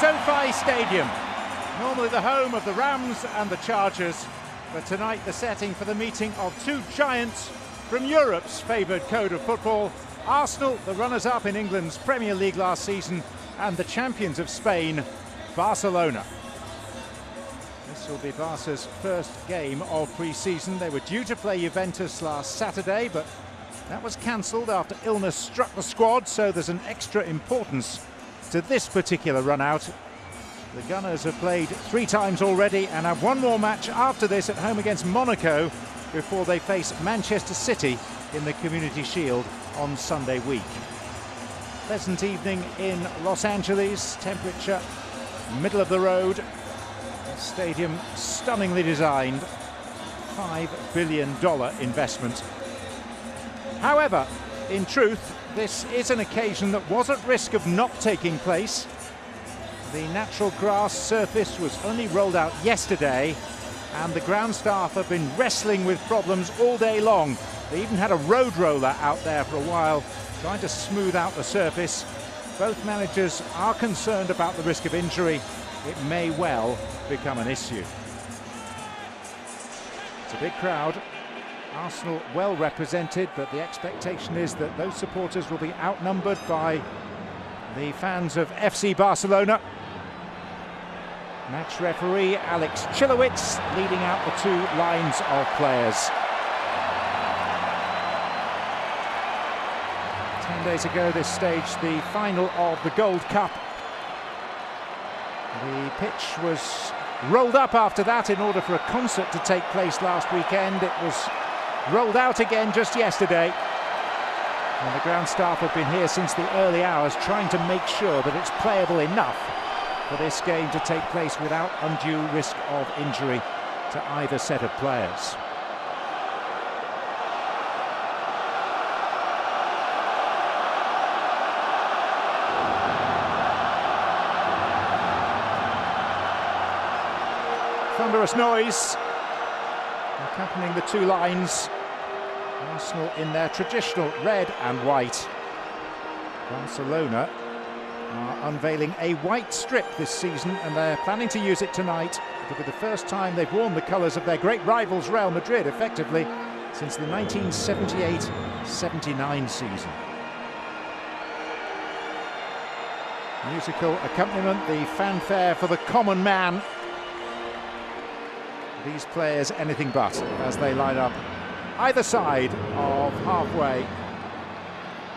SoFi Stadium, normally the home of the Rams and the Chargers, but tonight the setting for the meeting of two giants from Europe's favoured code of football. Arsenal, the runners-up in England's Premier League last season, and the champions of Spain, Barcelona. This will be Barca's first game of pre-season. They were due to play Juventus last Saturday, but that was cancelled after illness struck the squad, so there's an extra importance to this particular run-out. The Gunners have played 3 times already and have one more match after this at home against Monaco before they face Manchester City in the Community Shield on Sunday week. Pleasant evening in Los Angeles, temperature middle of the road. The stadium stunningly designed, $5 billion investment. However, in truth, this is an occasion that was at risk of not taking place. The natural grass surface was only rolled out yesterday, and the ground staff have been wrestling with problems all day long. They even had a road roller out there for a while, trying to smooth out the surface. Both managers are concerned about the risk of injury. It may well become an issue. It's a big crowd. Arsenal well represented, but the expectation is that those supporters will be outnumbered by the fans of FC Barcelona. Match referee Alex Chilowitz leading out the 2 lines of players. 10 days ago this stage, the final of the Gold Cup. The pitch was rolled up after that in order for a concert to take place last weekend. It was rolled out again just yesterday. And the ground staff have been here since the early hours trying to make sure that it's playable enough for this game to take place without undue risk of injury to either set of players. Thunderous noise accompanying the 2 lines. Arsenal in their traditional red and white. Barcelona are unveiling a white strip this season, and they're planning to use it tonight. It'll be the first time they've worn the colours of their great rivals Real Madrid, effectively, since the 1978-79 season. Musical accompaniment, the fanfare for the common man. These players anything but as they line up either side of halfway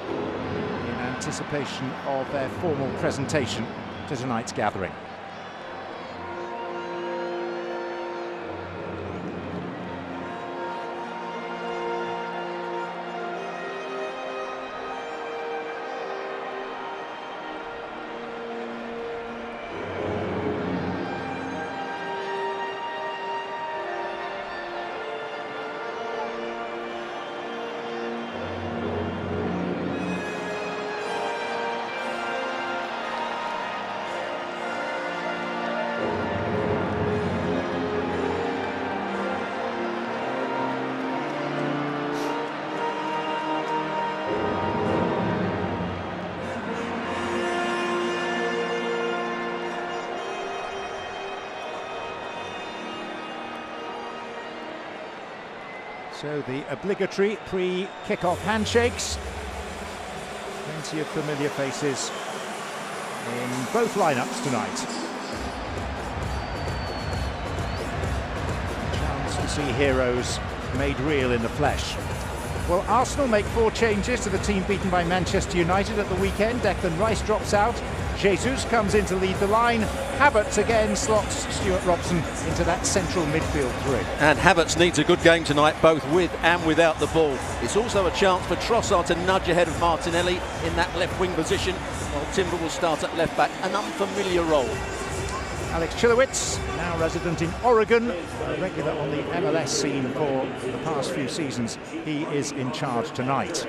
in anticipation of their formal presentation to tonight's gathering. So the obligatory pre-kick-off handshakes. Plenty of familiar faces in both lineups tonight. Chance to see heroes made real in the flesh. Well, Arsenal make 4 changes to the team beaten by Manchester United at the weekend. Declan Rice drops out. Jesus comes in to lead the line. Havertz again slots Stuart Robson into that central midfield 3. And Havertz needs a good game tonight, both with and without the ball. It's also a chance for Trossard to nudge ahead of Martinelli in that left wing position, while Timber will start at left back, an unfamiliar role. Alex Chilowitz, now resident in Oregon, a regular on the MLS scene for the past few seasons. He is in charge tonight.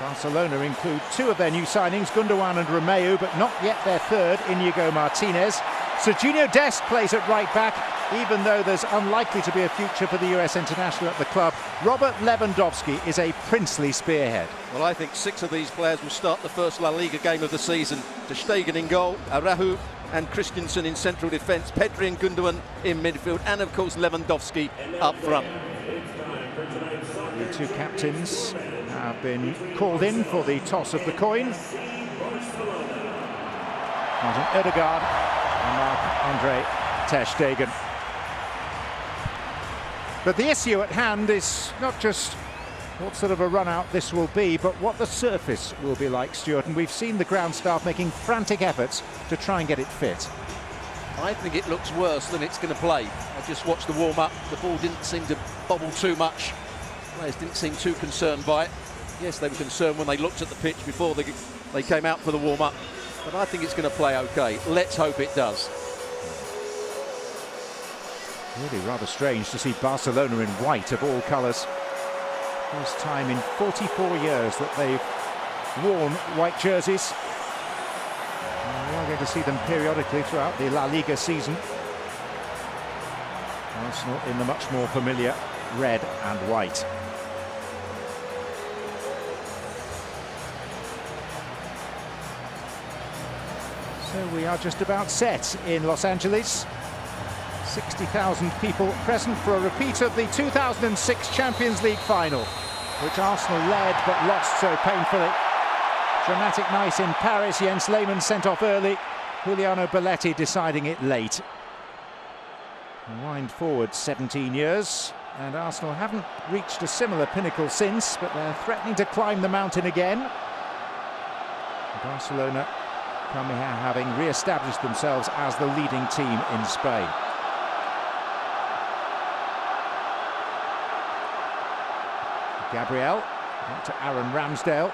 Barcelona include 2 of their new signings, Gundogan and Romeu, but not yet their third, Inigo Martinez. Serginho Dest plays at right back, Even though there's unlikely to be a future for the US international at the club, Robert Lewandowski is a princely spearhead. Well, I think 6 of these players will start the first La Liga game of the season. Ter Stegen in goal, Araujo and Christensen in central defence, Pedri and Gundogan in midfield, and of course Lewandowski up front. The 2 captains have been called in for the toss of the coin. Martin Odegaard and Marc-Andre Ter Stegen. But the issue at hand is not just what sort of a run-out this will be, but what the surface will be like, Stuart. And we've seen the ground staff making frantic efforts to try and get it fit. I think it looks worse than it's going to play. I just watched the warm-up. The ball didn't seem to bobble too much. Players didn't seem too concerned by it. Yes, they were concerned when they looked at the pitch before they came out for the warm-up. But I think it's going to play okay. Let's hope it does. Really rather strange to see Barcelona in white of all colours. First time in 44 years that they've worn white jerseys. And we are going to see them periodically throughout the La Liga season. Arsenal in the much more familiar red and white. So we are just about set in Los Angeles. 60,000 people present for a repeat of the 2006 Champions League final, which Arsenal led but lost so painfully. Dramatic night in Paris. Jens Lehmann sent off early, Juliano Belletti deciding it late. Wind forward 17 years, and Arsenal haven't reached a similar pinnacle since, but they're threatening to climb the mountain again. Barcelona coming here having re-established themselves as the leading team in Spain. Gabriel, back to Aaron Ramsdale.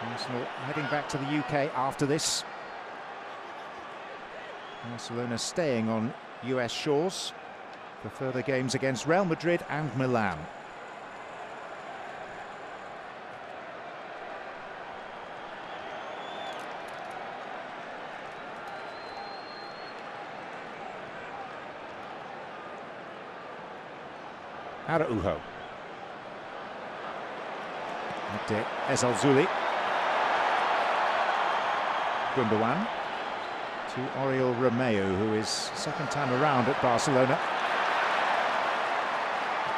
Arsenal heading back to the UK after this. Barcelona staying on US shores for further games against Real Madrid and Milan. Araujo. Abde Ezalzouli. Gundogan to Oriol Romeu, who is second time around at Barcelona.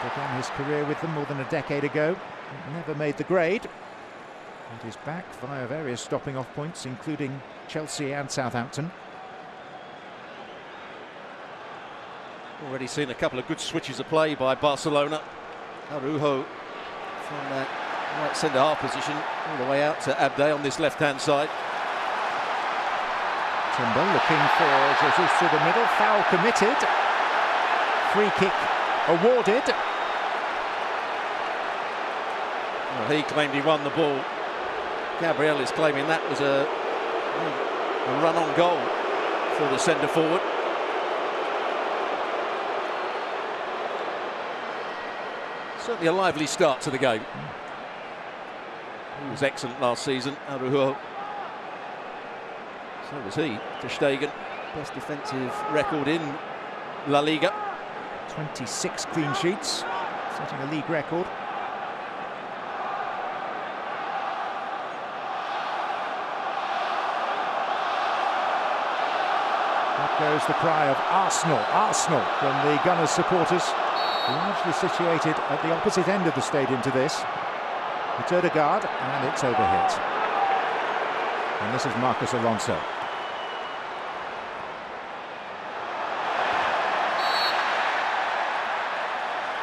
Began his career with them more than a decade ago. Never made the grade. But is back via various stopping off points, including Chelsea and Southampton. Already seen a couple of good switches of play by Barcelona. Araujo from that right centre-half position all the way out to Abde on this left-hand side. Timber looking for Jesus to the middle. Foul committed. Free kick awarded. Well, he claimed he won the ball. Gabriel is claiming that was a run on goal for the centre-forward. Certainly a lively start to the game. He was excellent last season, Araujo. So was he. Ter Stegen, best defensive record in La Liga. 26 clean sheets, setting a league record. Up goes the cry of Arsenal, Arsenal from the Gunners supporters. Largely situated at the opposite end of the stadium to this. It's Odegaard, and it's overhit. And this is Marcos Alonso.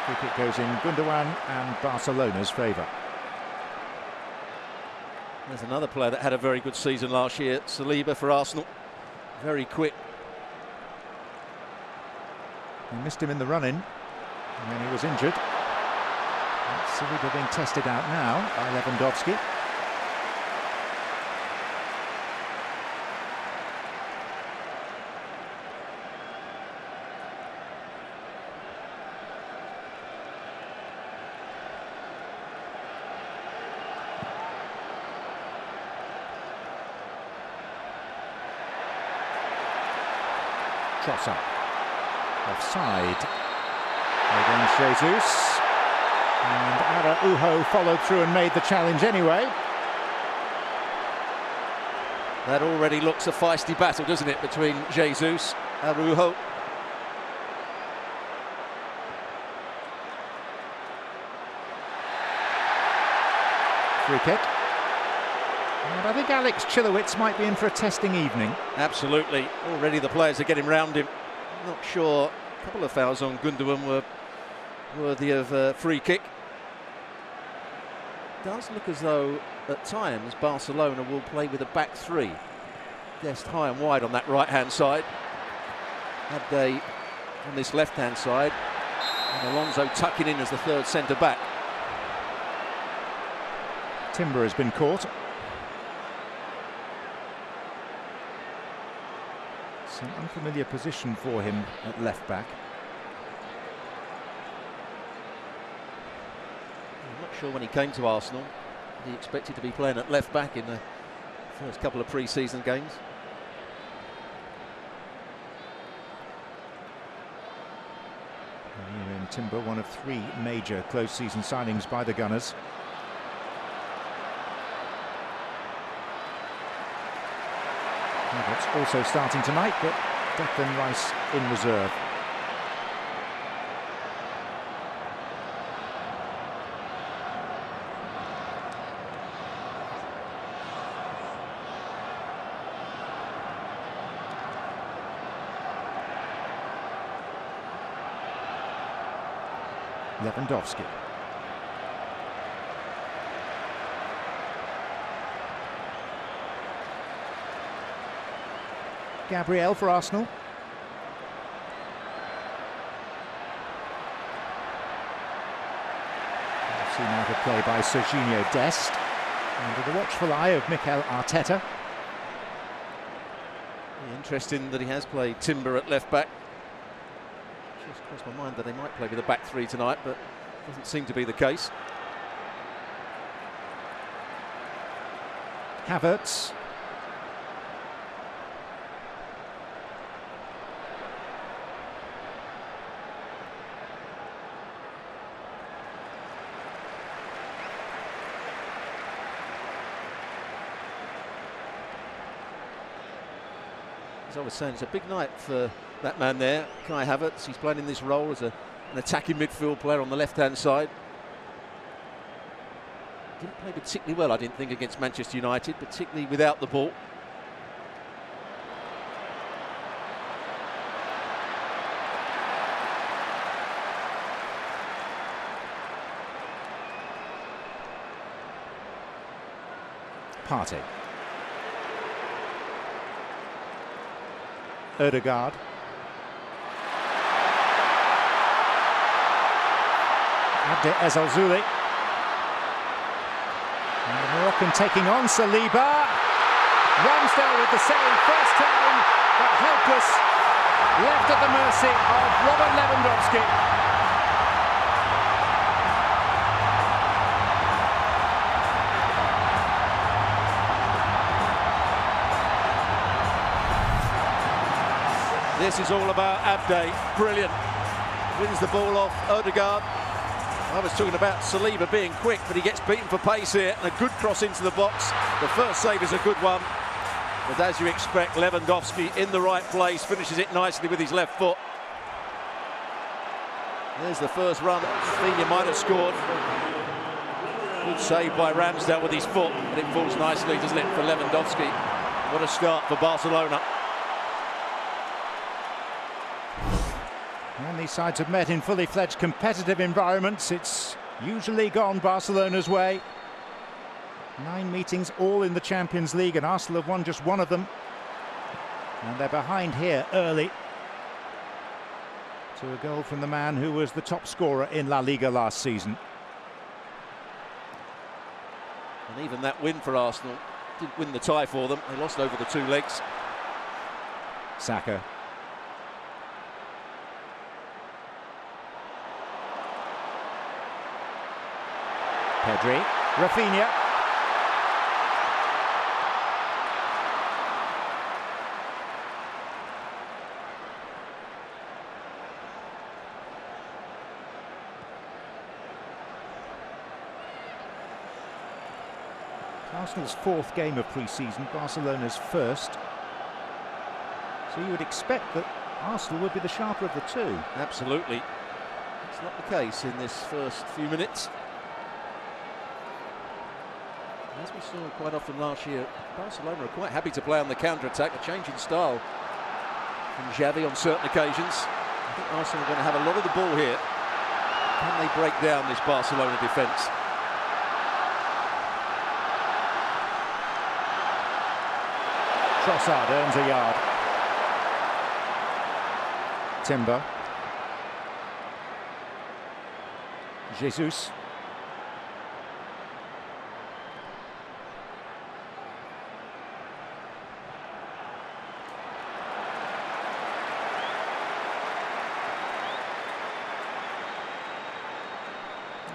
Free kick goes in Gundogan and Barcelona's favour. There's another player that had a very good season last year, Saliba for Arsenal. Very quick. He missed him in the run-in. And then he was injured. Saliba being tested out now by Lewandowski. Trossard. Offside against Jesus. And Araujo followed through and made the challenge anyway. That already looks a feisty battle, doesn't it, between Jesus and Araujo. Free kick. And I think Alex Chilowicz might be in for a testing evening. Absolutely. Already the players are getting round him. Not sure. A couple of fouls on Gundogan were worthy of a free kick. Does look as though at times Barcelona will play with a back three. Dest high and wide on that right-hand side. Abde on this left-hand side. And Alonso tucking in as the third centre-back. Timber has been caught. It's an unfamiliar position for him at left-back. I'm not sure when he came to Arsenal he expected to be playing at left-back in the first couple of pre-season games. And Timber, one of three major close season signings by the Gunners. That's also starting tonight, but Declan Rice in reserve. Lewandowski. Gabriel for Arsenal. Seen out of play by Serginho Dest. Under the watchful eye of Mikel Arteta. Interesting that he has played Timber at left back. Just crossed my mind that they might play with a back three tonight, but doesn't seem to be the case. Havertz. As I was saying, it's a big night for that man there, Kai Havertz. He's playing in this role as an attacking midfield player on the left-hand side. Didn't play particularly well, I didn't think, against Manchester United, particularly without the ball. Partey. Odegaard. Abde Ezalzouli. And the Moroccan taking on Saliba. Ramsdale with the save first time, but helpless. Left at the mercy of Robert Lewandowski. This is all about Abde. Brilliant. Wins the ball off Odegaard. I was talking about Saliba being quick, but he gets beaten for pace here. And a good cross into the box. The first save is a good one. But as you expect, Lewandowski in the right place, finishes it nicely with his left foot. There's the first run. Rafinha might have scored. Good save by Ramsdale with his foot, but it falls nicely, doesn't it, for Lewandowski. What a start for Barcelona. When these sides have met in fully fledged competitive environments, it's usually gone Barcelona's way. 9 meetings, all in the Champions League, and Arsenal have won just one of them. And they're behind here early to a goal from the man who was the top scorer in La Liga last season. And even that win for Arsenal didn't win the tie for them. They lost over the 2 legs. Saka. Pedri, Rafinha. Arsenal's fourth game of pre-season, Barcelona's first. So you would expect that Arsenal would be the sharper of the two. Absolutely. It's not the case in this first few minutes. As we saw quite often last year, Barcelona are quite happy to play on the counter-attack, a change in style from Xavi on certain occasions. I think Arsenal are going to have a lot of the ball here. Can they break down this Barcelona defence? Trossard earns a yard. Timber. Jesus.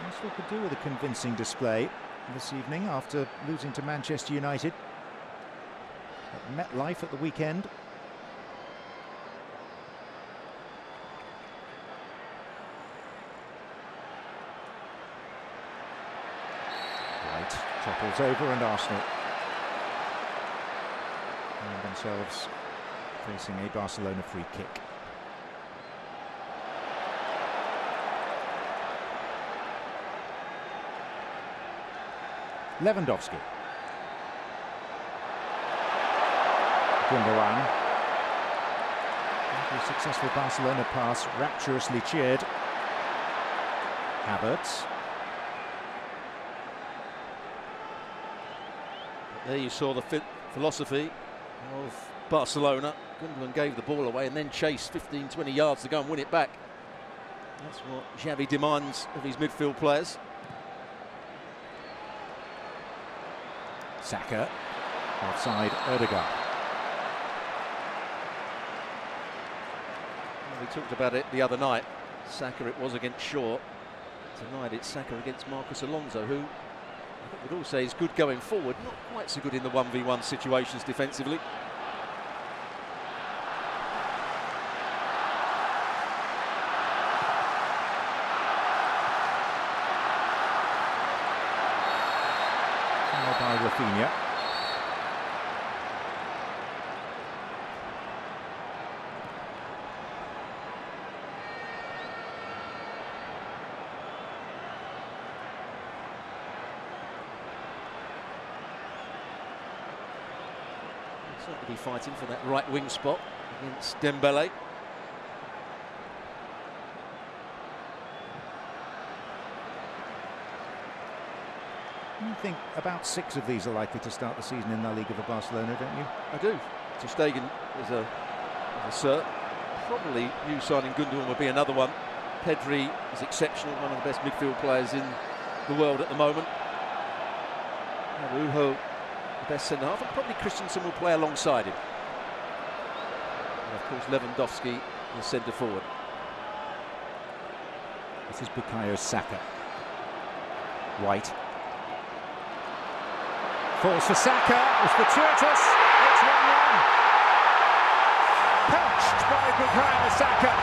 Arsenal could do with a convincing display this evening after losing to Manchester United at MetLife at the weekend. White topples over and Arsenal find themselves facing a Barcelona free kick. Lewandowski. Gundogan. After a successful Barcelona pass, rapturously cheered. Havertz. There you saw the philosophy of Barcelona. Gundogan gave the ball away and then chased 15-20 yards to go and win it back. That's what Xavi demands of his midfield players. Saka. Offside, Ødegaard. We talked about it the other night. Saka it was against Shaw. Tonight it's Saka against Marcos Alonso, who I would all say is good going forward, not quite so good in the 1v1 situations defensively. By Rafinha. Certainly be fighting for that right wing spot against Dembele. You think about 6 of these are likely to start the season in La Liga for Barcelona, don't you? I do. Ter Stegen is a cert. Probably new signing Gundogan would be another one. Pedri is exceptional, one of the best midfield players in the world at the moment. Araujo, the best centre half, and probably Christensen will play alongside him. And of course Lewandowski, the centre forward. This is Bukayo Saka. White. Falls for Saka, it's fortuitous, it's 1-1. Poached by Bukayo Saka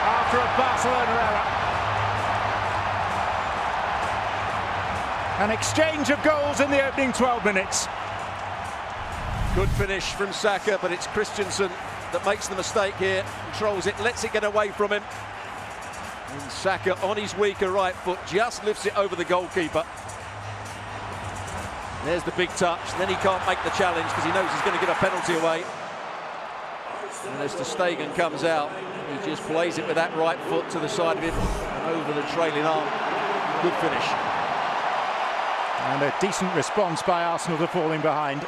after a Barcelona error. An exchange of goals in the opening 12 minutes. Good finish from Saka, but it's Christensen that makes the mistake here, controls it, lets it get away from him. And Saka on his weaker right foot just lifts it over the goalkeeper. There's the big touch, then he can't make the challenge because he knows he's going to give a penalty away. And as Ter Stegen comes out, he just plays it with that right foot to the side of him and over the trailing arm. Good finish. And a decent response by Arsenal to falling behind.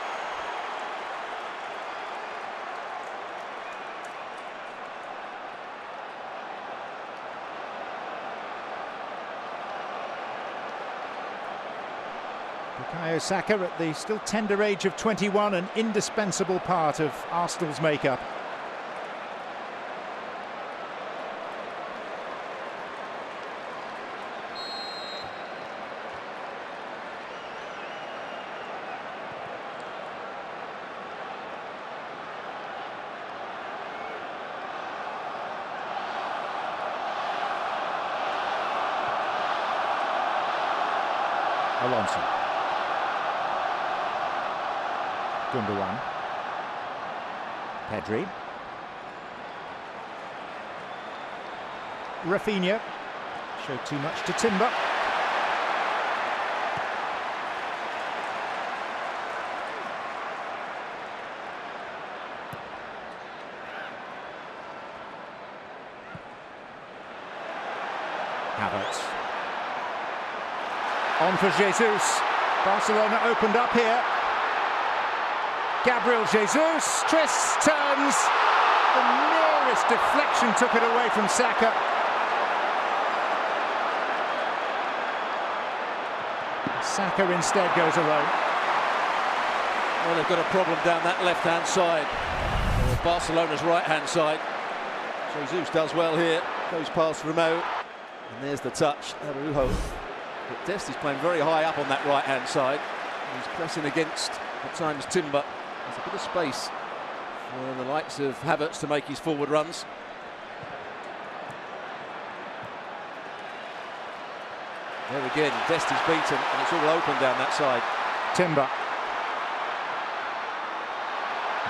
Bukayo Saka at the still tender age of 21, an indispensable part of Arsenal's makeup. Alonso. Gundogan. Pedri. Rafinha. Showed too much to Timber. Havertz. On for Jesus. Barcelona opened up here. Gabriel Jesus twists, turns. The nearest deflection took it away from Saka. Saka instead goes alone. Well, they've got a problem down that left-hand side, or Barcelona's right-hand side. Jesus does well here, goes past Remo, and there's the touch. Araujo. But Dest is playing very high up on that right-hand side. He's pressing against, at times, Timber. There's a bit of space for the likes of Havertz to make his forward runs. There again, Dest is beaten, and it's all open down that side. Timber.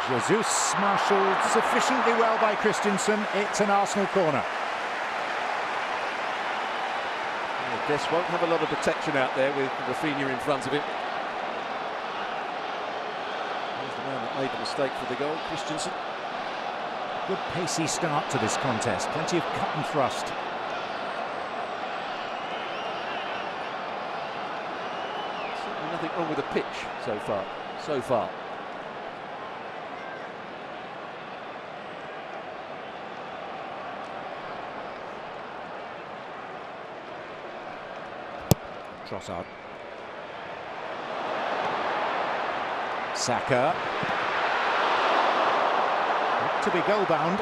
Jesus marshalled sufficiently well by Christensen. It's an Arsenal corner. Yeah, Dest won't have a lot of protection out there with Rafinha in front of him. There's the man that made the mistake for the goal, Christensen. Good pacey start to this contest. Plenty of cut and thrust. Nothing wrong with the pitch so far. Trossard. Saka. To be goal bound.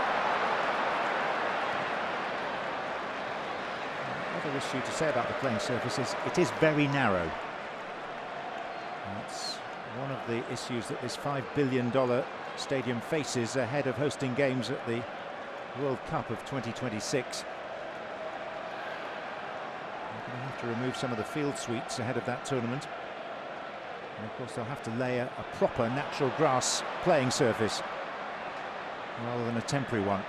Another issue to say about the playing surface is it is very narrow. That's one of the issues that this $5 billion stadium faces ahead of hosting games at the World Cup of 2026. They're going to have to remove some of the field suites ahead of that tournament. And of course they'll have to lay a proper natural grass playing surface rather than a temporary one.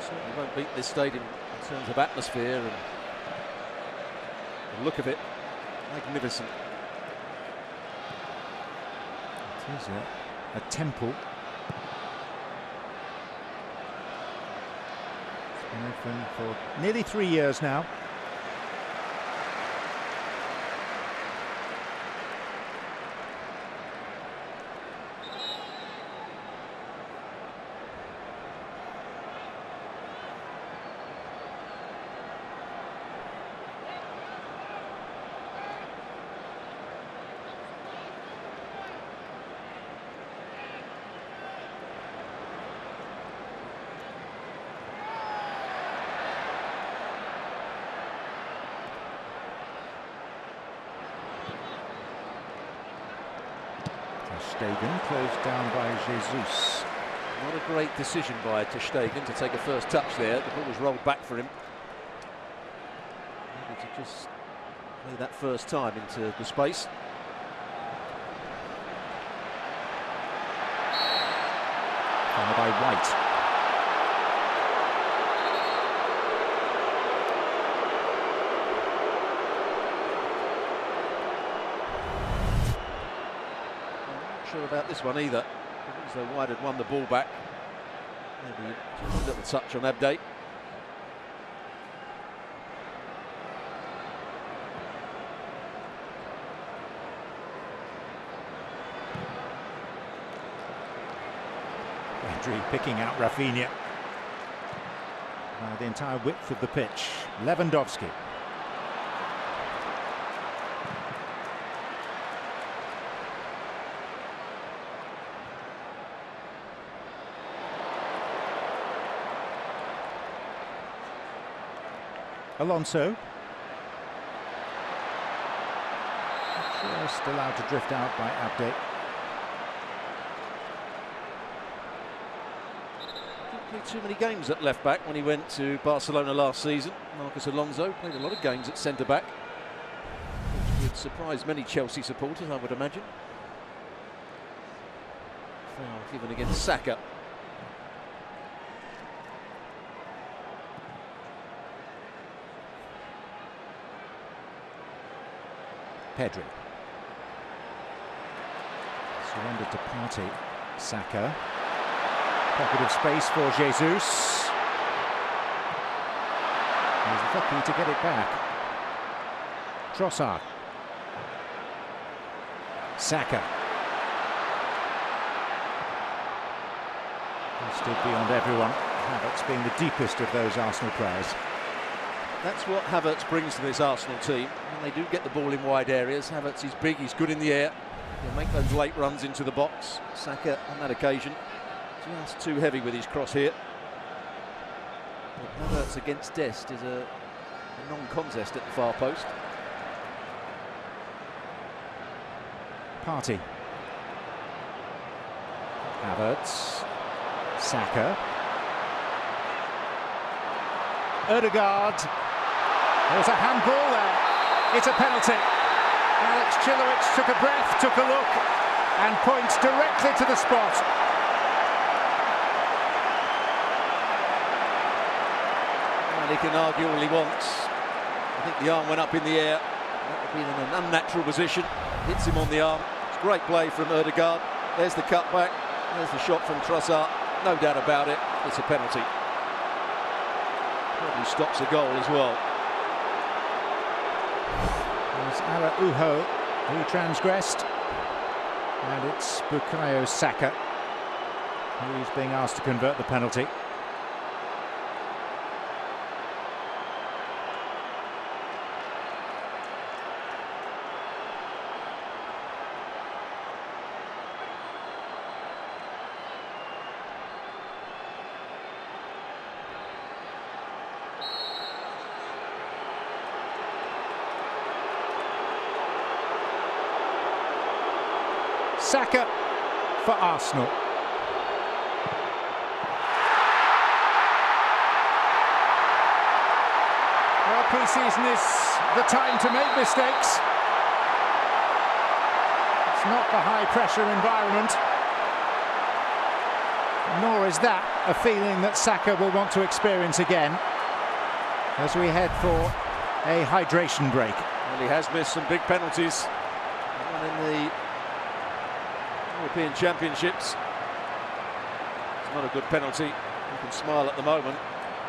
Certainly won't beat this stadium in terms of atmosphere and the look of it. Magnificent. It is a temple. It's been open for nearly 3 years now. Stegen closed down by Jesus. Not a great decision by ter Stegen to take a first touch there. The ball was rolled back for him. Maybe to just play that first time into the space. Followed by White. About this one either. So White had won the ball back. Maybe just a little touch on Abde. Pedri picking out Rafinha. The entire width of the pitch. Lewandowski. Alonso. Not Just allowed to drift out by Abde. Didn't play too many games at left back when he went to Barcelona last season. Marcus Alonso played a lot of games at centre back, which would surprise many Chelsea supporters, I would imagine. Foul given against Saka. Pedri. Surrendered to Partey. Saka. Pocket of space for Jesus. He's lucky to get it back. Trossard. Saka. He stood beyond everyone. Havertz being the deepest of those Arsenal players. That's what Havertz brings to this Arsenal team. When they do get the ball in wide areas, Havertz is big, he's good in the air. He'll make those late runs into the box. Saka, on that occasion, just too heavy with his cross here. But Havertz against Dest is a non-contest at the far post. Partey. Havertz. Saka. Ødegaard. There's a handball there. It's a penalty. Alex Chilowicz took a breath, took a look, and points directly to the spot. Well, he can argue all he wants. I think the arm went up in the air. That would be in an unnatural position. Hits him on the arm. It's great play from Ødegaard. There's the cutback. There's the shot from Trossard. No doubt about it. It's a penalty. Probably stops a goal as well. It's Araujo who transgressed, and it's Bukayo Saka who's being asked to convert the penalty. Saka for Arsenal. Well, pre-season is the time to make mistakes. It's not the high-pressure environment, nor is that a feeling that Saka will want to experience again as we head for a hydration break. Well, he has missed some big penalties. One in the European Championships. It's not a good penalty. You can smile at the moment.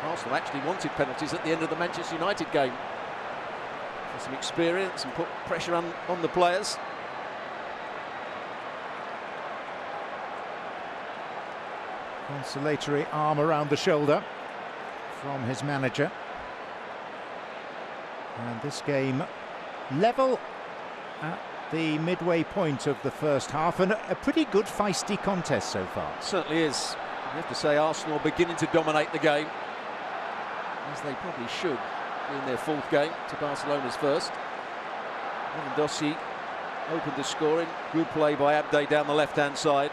Arsenal actually wanted penalties at the end of the Manchester United game. For some experience and put pressure on the players. Consolatory arm around the shoulder from his manager. And this game level at the midway point of the first half, and a pretty good feisty contest so far. It certainly is. You have to say Arsenal beginning to dominate the game, as they probably should in their fourth game to Barcelona's first. Lewandowski opened the scoring. Good play by Abde down the left-hand side.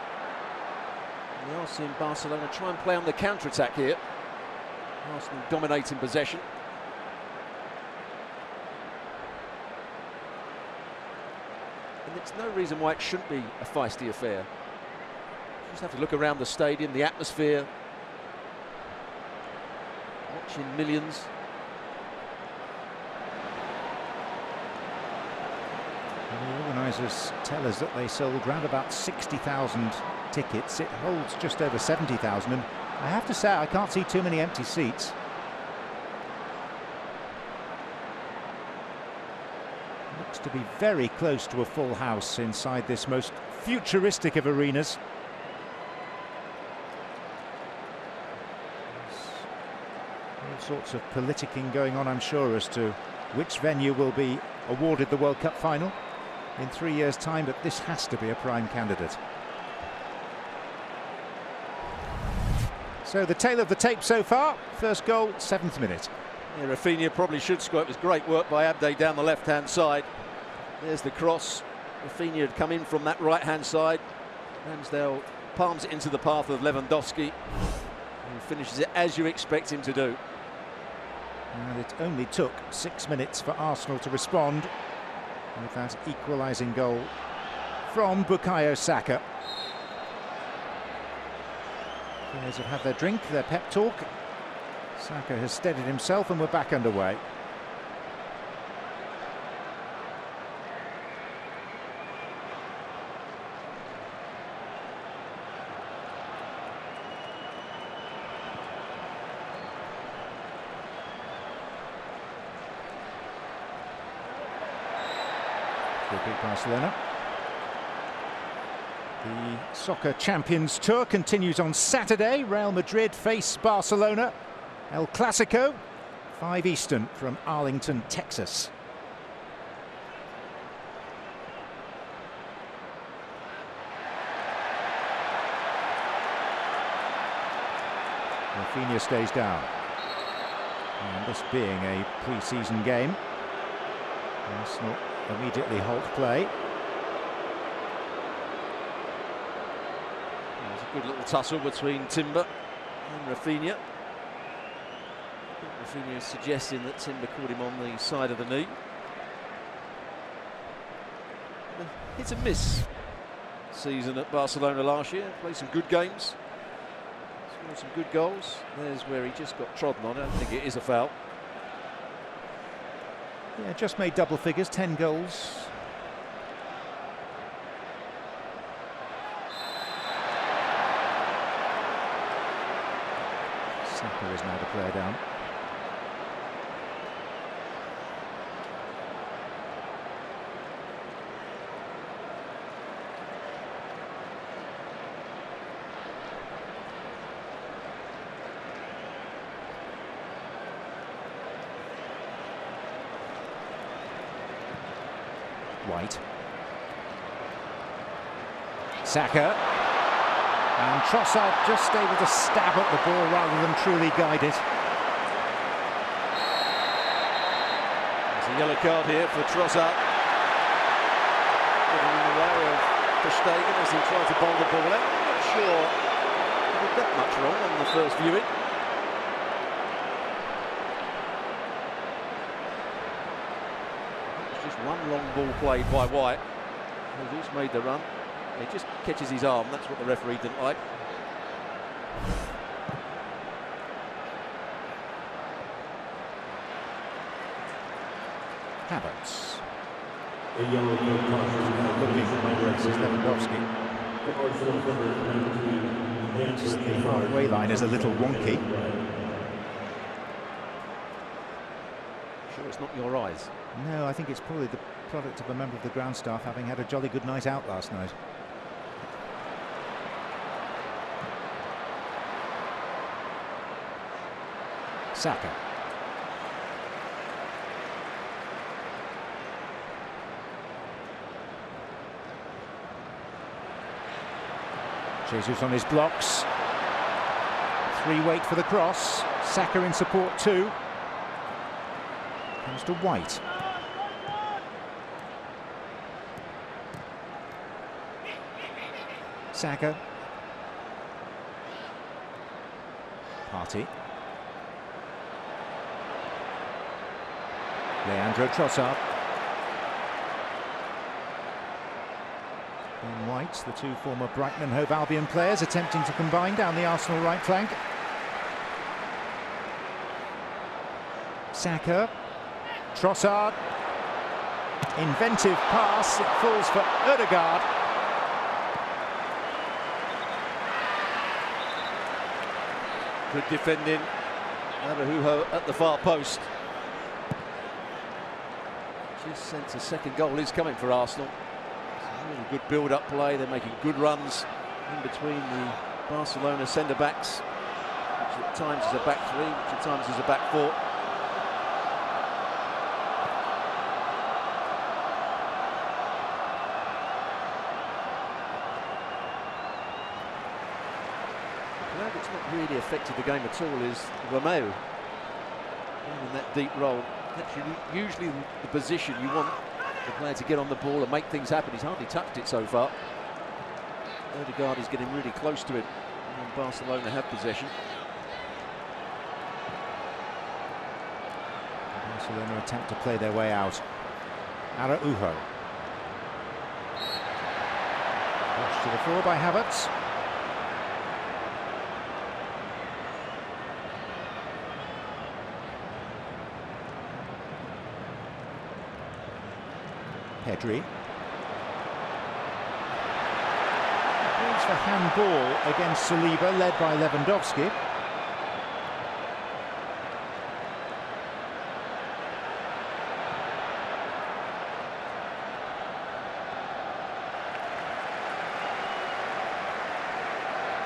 And we are seeing Barcelona try and play on the counter-attack here. Arsenal dominating possession. And there's no reason why it shouldn't be a feisty affair. You just have to look around the stadium, the atmosphere, watching millions. And the organisers tell us that they sold round about 60,000 tickets. It holds just over 70,000, and I have to say I can't see too many empty seats. Looks to be very close to a full house inside this most futuristic of arenas. All sorts of politicking going on, I'm sure, as to which venue will be awarded the World Cup final in 3 years' time, but this has to be a prime candidate. So the tale of the tape so far, first goal, 7th minute. Yeah, Rafinha probably should score. It was great work by Abde down the left-hand side. There's the cross. Rafinha had come in from that right-hand side. Ramsdale palms it into the path of Lewandowski, who finishes it as you expect him to do. And it only took 6 minutes for Arsenal to respond with that equalising goal from Bukayo Saka. Players have had their drink, their pep talk. Saka has steadied himself and we're back underway. Beat Barcelona. The Soccer Champions Tour continues on Saturday. Real Madrid face Barcelona. El Clasico, 5 Eastern from Arlington, Texas. Rafinha stays down. And this being a pre-season game, Arsenal immediately halt play. There's a good little tussle between Timber and Rafinha. Rafinha is suggesting that Timber caught him on the side of the knee. Hit and miss season at Barcelona last year. Played some good games, scored some good goals. There's where he just got trodden on. I don't think it is a foul. Yeah, just made double figures, 10 goals. Saka is now the player down. White. Saka. And Trossard just able to stab at the ball rather than truly guide it. There's a yellow card here for Trossard. Getting in the way of Verstegen as he tried to bowl the ball out. I'm not sure he did that much wrong on the first viewing. Just one long ball played by White, who's made the run. He just catches his arm. That's what the referee didn't like. Havertz. Looking for Lewandowski. Just the halfway line is a little wonky. Sure, it's not your eyes. No, I think it's probably the product of a member of the ground staff having had a jolly good night out last night. Saka. Jesus on his blocks. 3 wait for the cross. Saka in support too. Comes to White. Saka. Partey. Leandro Trossard. And White, the 2 former Brighton and Hove Albion players, attempting to combine down the Arsenal right flank. Saka. Trossard. Inventive pass. It falls for Ødegaard. Good defending. Araújo at the far post. Just sense a second goal is coming for Arsenal. It's a really good build-up play. They're making good runs in between the Barcelona centre-backs, which at times is a back 3, which at times is a back 4. It's not really affected the game at all is Romeo in that deep role. That's usually the position you want the player to get on the ball and make things happen. He's hardly touched it so far. Odegaard is getting really close to it, and Barcelona have possession. Barcelona attempt to play their way out. Araujo. Pushed to the floor by Havertz. Pedri. Calls for handball against Saliba, led by Lewandowski.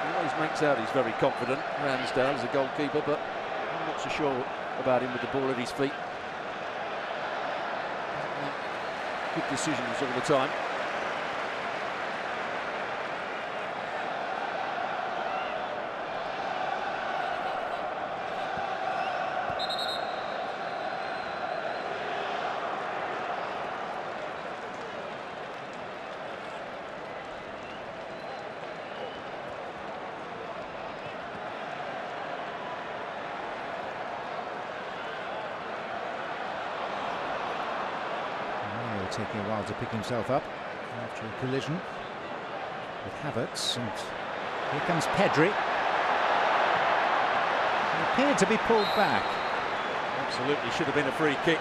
He always makes out he's very confident, Ramsdale, as a goalkeeper, but I'm not so sure about him with the ball at his feet. Good decisions all the time. Taking a while to pick himself up after a collision with Havertz, and here comes Pedri. He appeared to be pulled back. Absolutely should have been a free kick.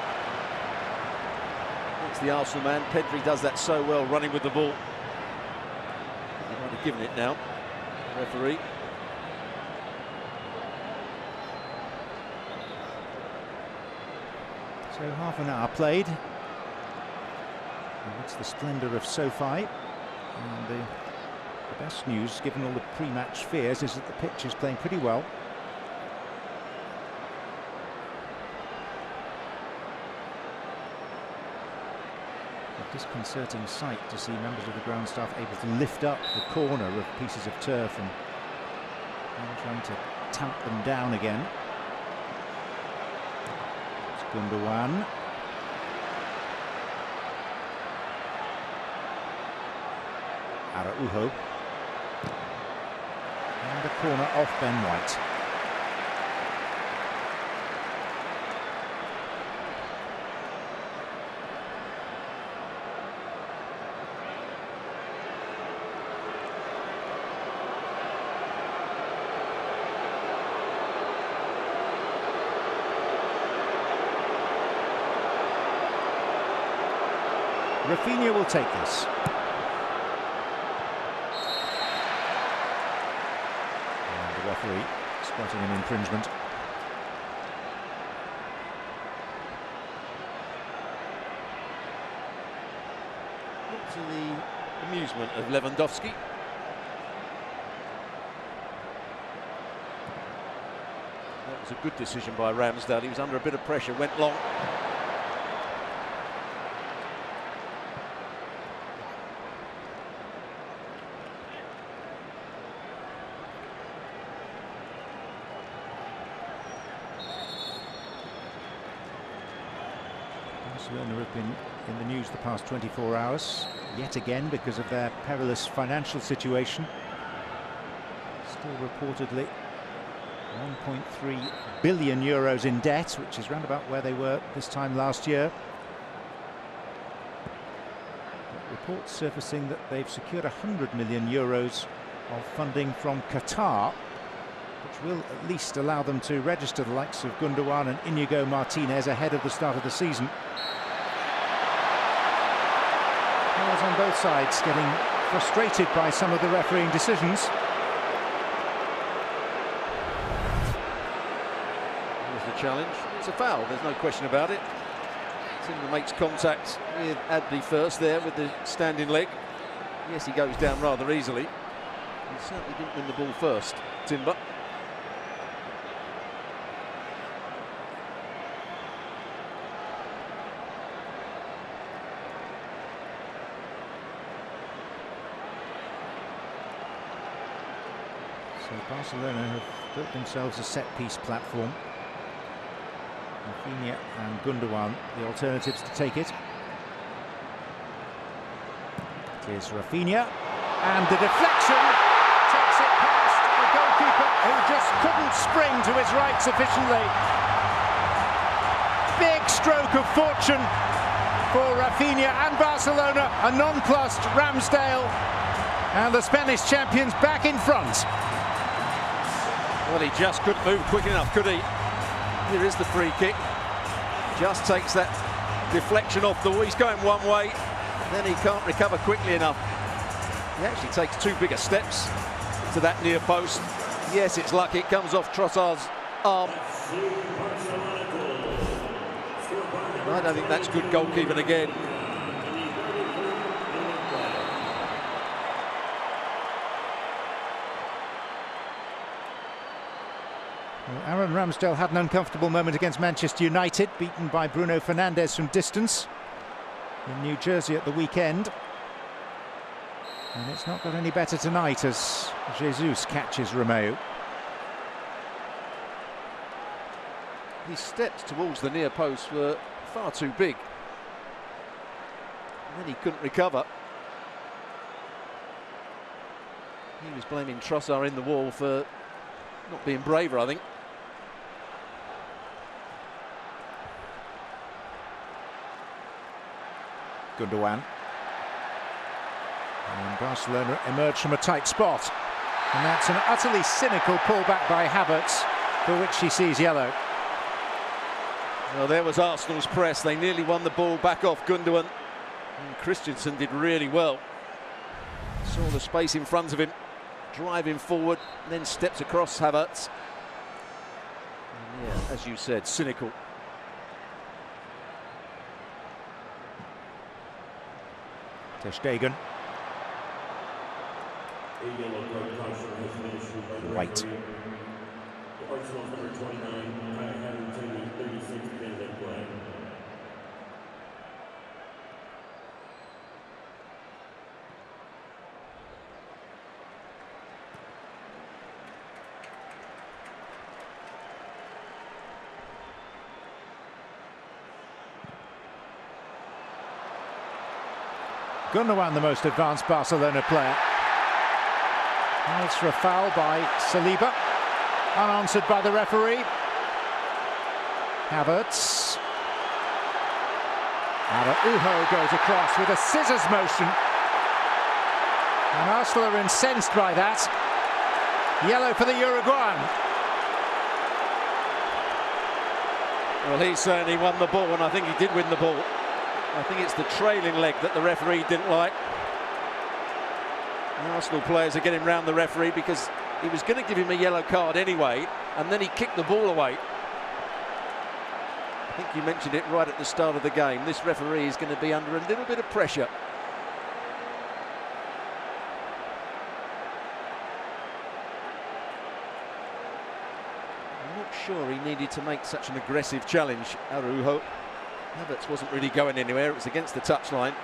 It's the Arsenal man. Pedri does that so well, running with the ball. He might have given it now, the referee. So half an hour played. It's the splendour of SoFi, and the best news, given all the pre-match fears, is that the pitch is playing pretty well. A disconcerting sight to see members of the ground staff able to lift up the corner of pieces of turf and trying to tamp them down again. It's Gundogan. Araujo, and the corner off Ben White. Rafinha will take this. Referee spotting an infringement. To the amusement of Lewandowski. That was a good decision by Ramsdale. He was under a bit of pressure, went long. Barcelona have been in the news the past 24 hours, yet again because of their perilous financial situation. Still reportedly 1.3 billion euros in debt, which is round about where they were this time last year. Reports surfacing that they've secured 100 million euros of funding from Qatar, which will at least allow them to register the likes of Gundogan and Inigo Martinez ahead of the start of the season. Players on both sides getting frustrated by some of the refereeing decisions. Here's the challenge. It's a foul, there's no question about it. Timber makes contact with Adli first there with the standing leg. Yes, he goes down rather easily. He certainly didn't win the ball first, Timber. So Barcelona have built themselves a set-piece platform. Rafinha and Gundogan, the alternatives to take it. This is Rafinha, and the deflection takes it past the goalkeeper, who just couldn't spring to his right sufficiently. Big stroke of fortune for Rafinha and Barcelona, a nonplussed Ramsdale, and the Spanish champions back in front. Well, he just couldn't move quick enough, could he? Here is the free kick. Just takes that deflection off the wall. He's going one way, then he can't recover quickly enough. He actually takes two bigger steps to that near post. Yes, it's lucky. It comes off Trossard's arm. I don't think that's good goalkeeping again. Well, Aaron Ramsdale had an uncomfortable moment against Manchester United, beaten by Bruno Fernandes from distance in New Jersey at the weekend. And it's not got any better tonight as Jesus catches Romeo. His steps towards the near post were far too big. And then he couldn't recover. He was blaming Trossard in the wall for not being braver, I think. Gundogan. And Barcelona emerged from a tight spot. And that's an utterly cynical pullback by Havertz, for which he sees yellow. Well, there was Arsenal's press. They nearly won the ball back off Gundogan. And Christensen did really well. Saw the space in front of him, driving forward, and then steps across Havertz. And yeah, as you said, cynical. Ter Stegen. White. Gundogan, the most advanced Barcelona player. Now it's for a foul by Saliba, unanswered by the referee. Havertz. Araujo goes across with a scissors motion. And Arsenal are incensed by that. Yellow for the Uruguayan. Well, he certainly won the ball, and I think he did win the ball. I think it's the trailing leg that the referee didn't like. The Arsenal players are getting round the referee because he was going to give him a yellow card anyway, and then he kicked the ball away. I think you mentioned it right at the start of the game. This referee is going to be under a little bit of pressure. I'm not sure he needed to make such an aggressive challenge, Araujo. Havertz wasn't really going anywhere. It was against the touchline.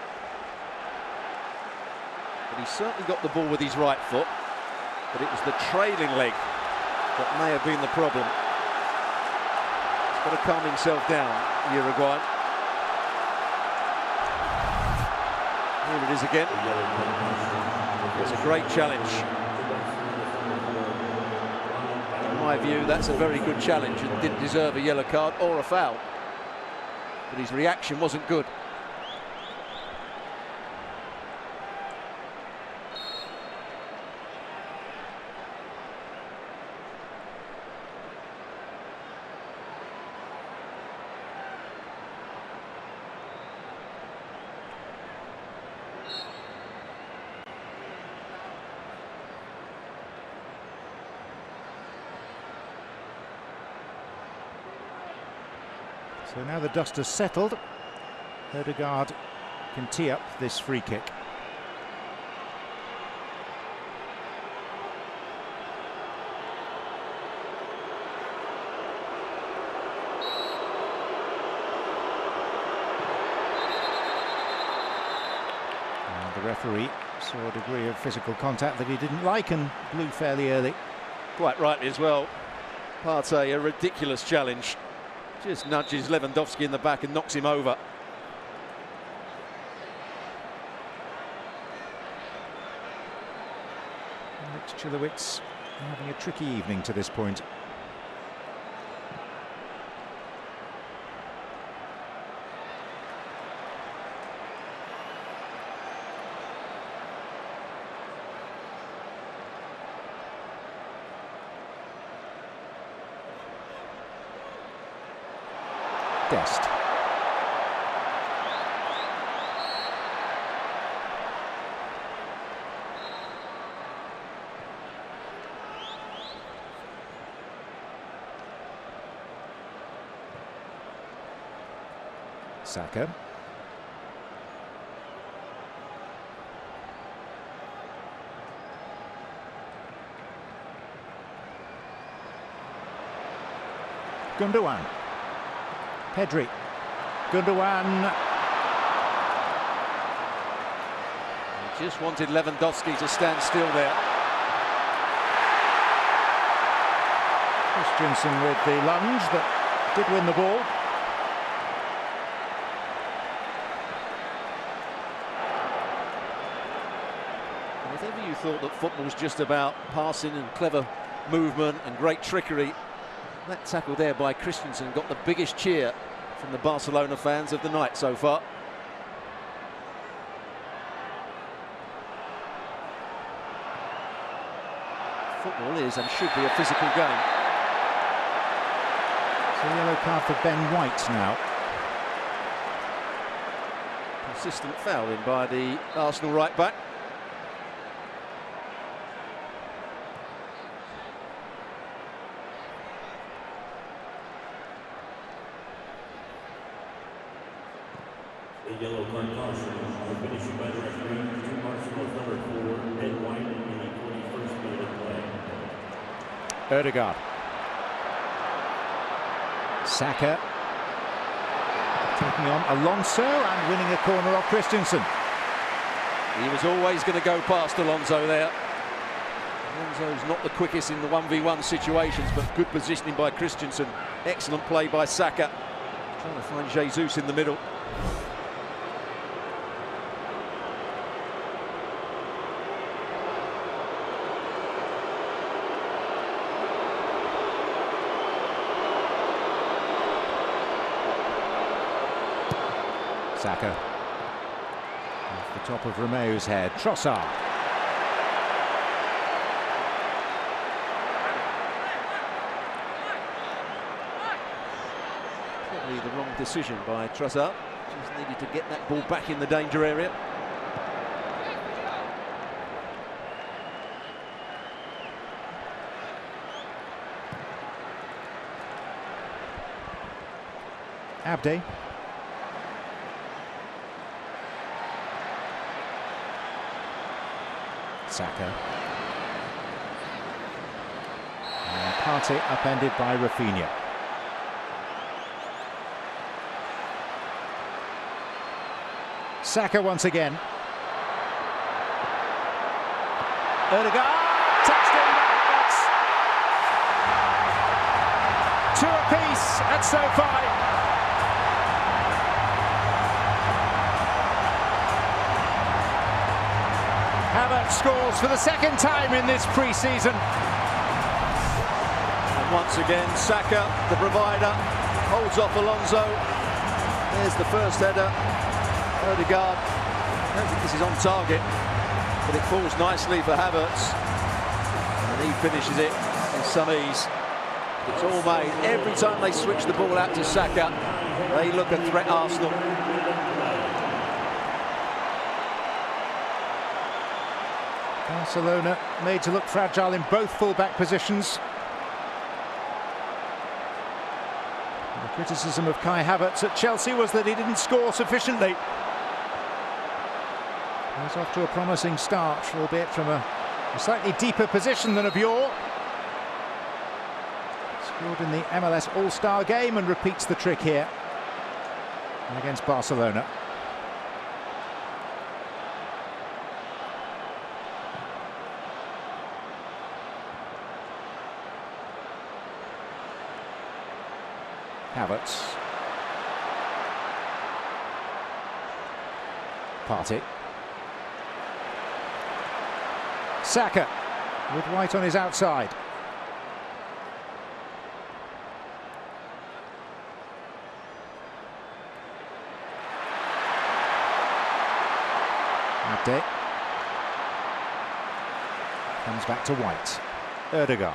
But he certainly got the ball with his right foot. But it was the trailing leg that may have been the problem. He's got to calm himself down, Uruguay. Here it is again. It's a great challenge. In my view, that's a very good challenge and didn't deserve a yellow card or a foul. But his reaction wasn't good. So now the dust has settled. Ødegaard can tee up this free kick. And the referee saw a degree of physical contact that he didn't like and blew fairly early. Quite rightly as well. Partey, a ridiculous challenge. Just nudges Lewandowski in the back and knocks him over. But Chilowicz having a tricky evening to this point. Guest. Saka. Gundogan. Pedri. Gundogan. He just wanted Lewandowski to stand still there. Christensen with the lunge that did win the ball. If ever you thought that football was just about passing and clever movement and great trickery, that tackle there by Christensen got the biggest cheer from the Barcelona fans of the night so far. Football is and should be a physical game. So a yellow card for Ben White now. Consistent fouling by the Arsenal right back. A yellow card caution, finishing by the referee to Arsenal's number 4, Ben White, in the 41st minute of play. Ødegaard. Saka taking on Alonso and winning a corner off Christensen. He was always going to go past Alonso there. Alonso's not the quickest in the 1v1 situations, but good positioning by Christensen. Excellent play by Saka. Trying to find Jesus in the middle. Saka. Off the top of Romeo's head. Trossard. Probably the wrong decision by Trossard. Just needed to get that ball back in the danger area. Abde. Saka. And Partey upended by Rafinha. Saka once again. Ødegaard touched in by Havertz. Two apiece at SoFi. Havertz scores for the second time in this pre-season. And once again, Saka, the provider, holds off Alonso. There's the first header. Ødegaard, I don't think this is on target, but it falls nicely for Havertz. And he finishes it in some ease. It's all made. Every time they switch the ball out to Saka, they look a threat, Arsenal. Barcelona made to look fragile in both full-back positions. The criticism of Kai Havertz at Chelsea was that he didn't score sufficiently. He was off to a promising start, albeit from a slightly deeper position than of yore. Scored in the MLS All-Star game and repeats the trick here against Barcelona. Havertz. Partey. Saka. with White on his outside. Abde comes back to White. Erdegaard.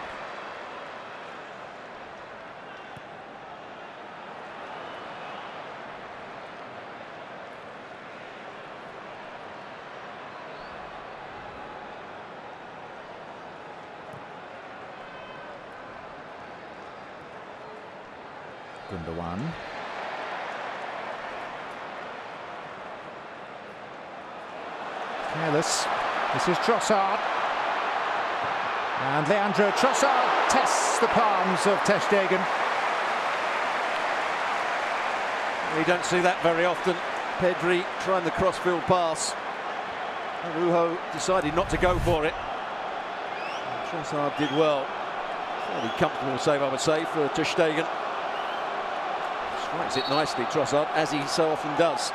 Gundogan. Careless. This is Trossard. And Leandro Trossard tests the palms of ter Stegen. You don't see that very often. Pedri trying the crossfield pass. Araujo decided not to go for it. Trossard did well. Fairly comfortable save, I would say, for ter Stegen. Strikes it nicely, Trossard, as he so often does.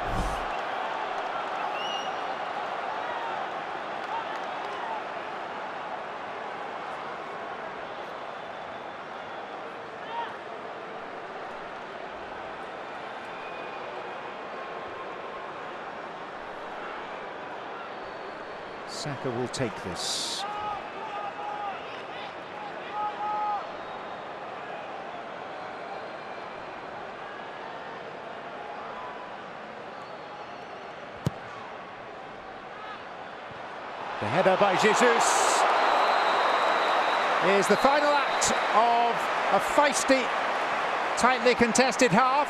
Saka will take this. The header by Jesus is the final act of a feisty, tightly contested half.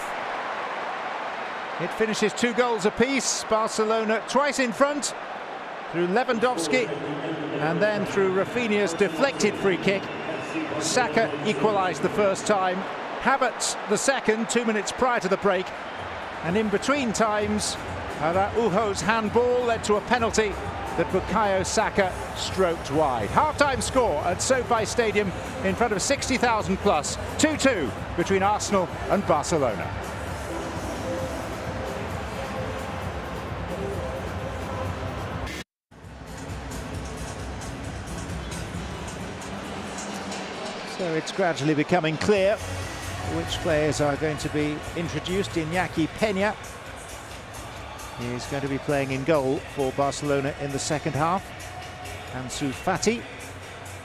It finishes 2 goals apiece. Barcelona twice in front through Lewandowski and then through Rafinha's deflected free kick. Saka equalised the first time, Havertz the second 2 minutes prior to the break, and in between times Araujo's handball led to a penalty that Bukayo Saka stroked wide. Half-time score at SoFi Stadium in front of 60,000 plus. 2-2 between Arsenal and Barcelona. So it's gradually becoming clear which players are going to be introduced. Iñaki Peña is going to be playing in goal for Barcelona in the second half. Ansu Fati.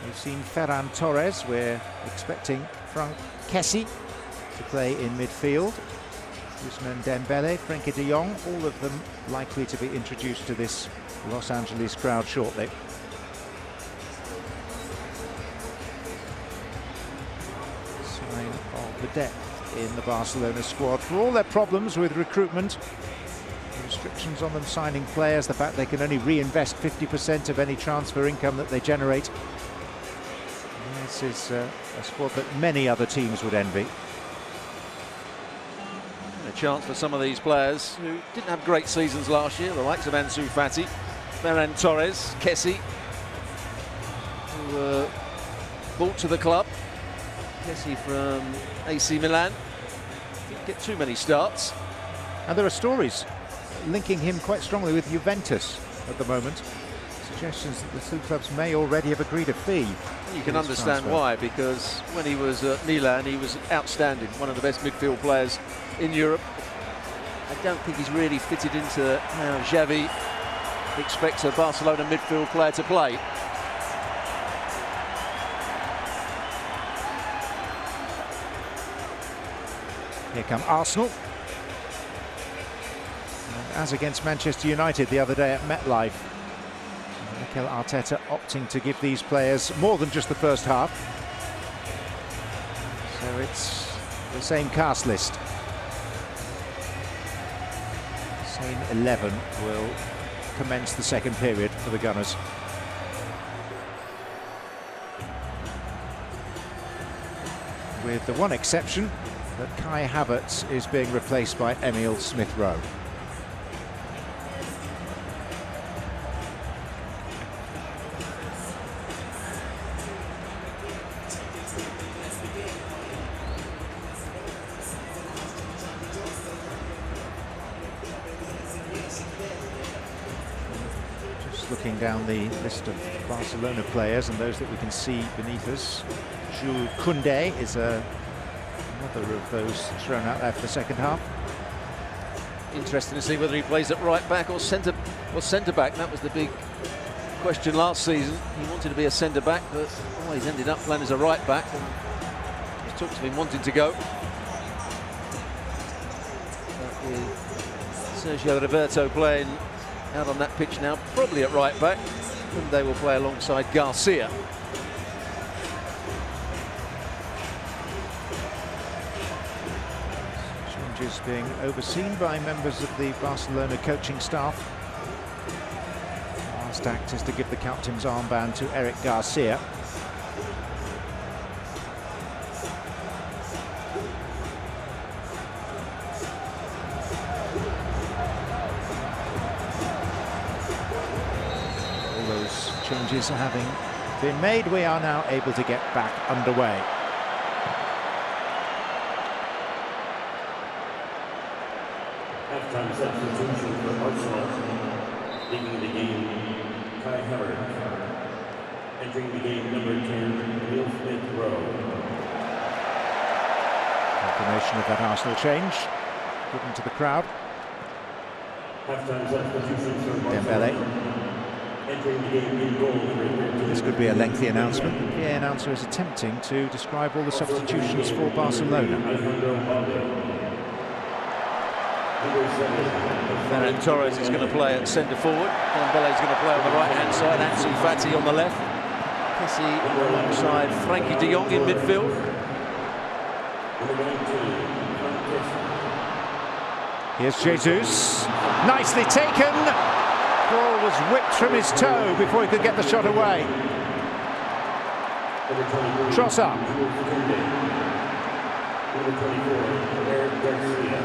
We've seen Ferran Torres. We're expecting Franck Kessie to play in midfield. Ousmane Dembele, Frenkie de Jong, all of them likely to be introduced to this Los Angeles crowd shortly. Sign of the depth in the Barcelona squad. For all their problems with recruitment, restrictions on them signing players, the fact they can only reinvest 50% of any transfer income that they generate. This is a squad that many other teams would envy. A chance for some of these players who didn't have great seasons last year, the likes of Ansu Fati, Ferran Torres, Kessie, who were brought to the club. Kessie from AC Milan. Didn't get too many starts. And there are stories linking him quite strongly with Juventus at the moment. Suggestions that the two clubs may already have agreed a fee. You can understand why, because when he was at Milan, he was outstanding, one of the best midfield players in Europe. I don't think he's really fitted into how Xavi expects a Barcelona midfield player to play. Here come Arsenal. As against Manchester United the other day at MetLife, Mikel Arteta opting to give these players more than just the first half. So it's the same cast list. Same 11 will commence the second period for the Gunners. With the one exception that Kai Havertz is being replaced by Emil Smith-Rowe. Just looking down the list of Barcelona players and those that we can see beneath us. Jules Koundé is another of those thrown out there for the second half. Interesting to see whether he plays at right back or centre back. That was the big question last season. He wanted to be a centre back, but he's ended up playing as a right back. And there's talks of him wanting to go. With Sergio Roberto playing out on that pitch now, probably at right back, and they will play alongside Garcia. Changes being overseen by members of the Barcelona coaching staff. Last act is to give the captain's armband to Eric Garcia. All those changes having been made, we are now able to get back underway. Halftime substitution for Arsenal. Leaving the game, Kai Havertz. Entering the game, number 10, Neil Smith-Rowe. Confirmation of that Arsenal change given to the crowd. Halftime substitution for Dembele. Entering the game in goal, number 13. This could be a lengthy announcement. The PA announcer is attempting to describe all the substitutions for Barcelona. Ferran Torres is going to play at centre forward. Dembele is going to play on the right hand side. Ansu Fati on the left. Kessie alongside Frankie de Jong in midfield. Here's Jesus. Nicely taken. Ball was whipped from his toe before he could get the shot away. Trossard. Number 24, Eric Garcia.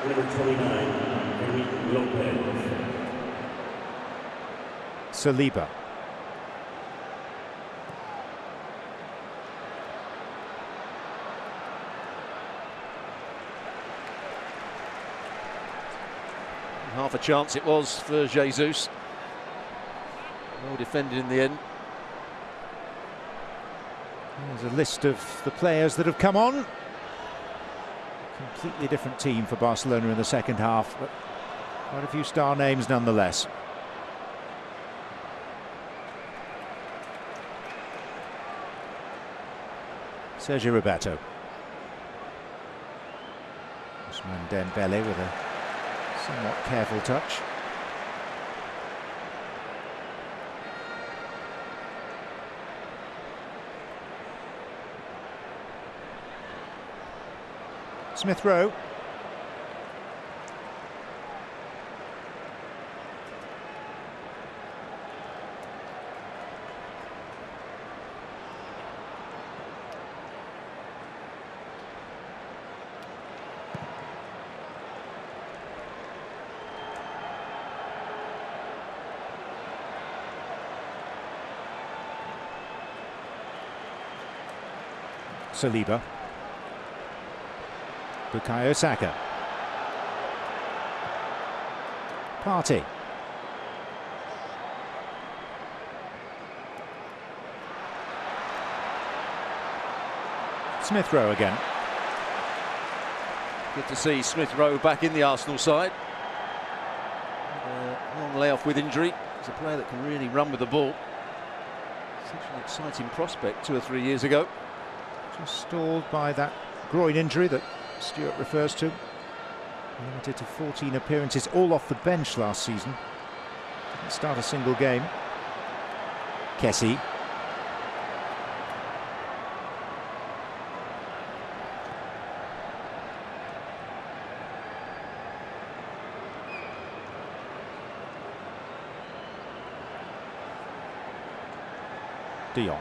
Number 29, Enrique Lopez. Saliba. Half a chance it was for Jesus. Well defended in the end. There's a list of the players that have come on. Completely different team for Barcelona in the second half, but quite a few star names nonetheless. Sergio Roberto. Ousmane Dembele with a somewhat careful touch. Smith-Rowe. Saliba. Bukayo Saka. Partey. Smith-Rowe again. Good to see Smith-Rowe back in the Arsenal side. Long layoff with injury. He's a player that can really run with the ball. Such an exciting prospect 2 or 3 years ago. Just stalled by that groin injury that Stuart refers to. Limited to 14 appearances, all off the bench last season. Didn't start a single game. Kessie. De Jong.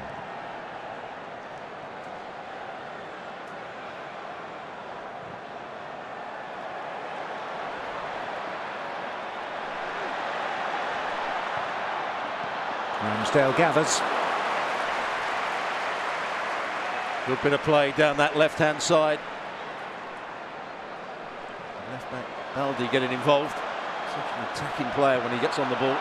Ramsdale gathers. Good bit of play down that left-hand side. Left back Baldi getting involved. Such an attacking player when he gets on the ball.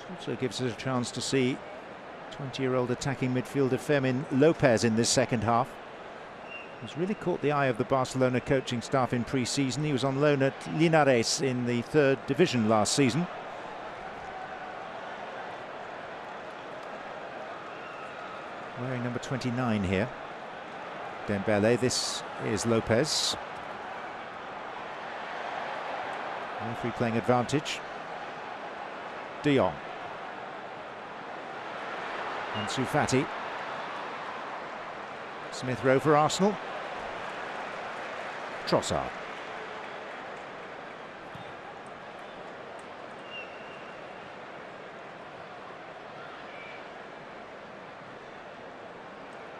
Also gives us a chance to see 20-year-old attacking midfielder Fermin Lopez in this second half. He's really caught the eye of the Barcelona coaching staff in pre-season. He was on loan at Linares in the 3rd division last season. Wearing number 29 here. Dembele, this is Lopez. Referee playing advantage. De Jong. Ansu Fati. Smith Rowe for Arsenal. Trossard.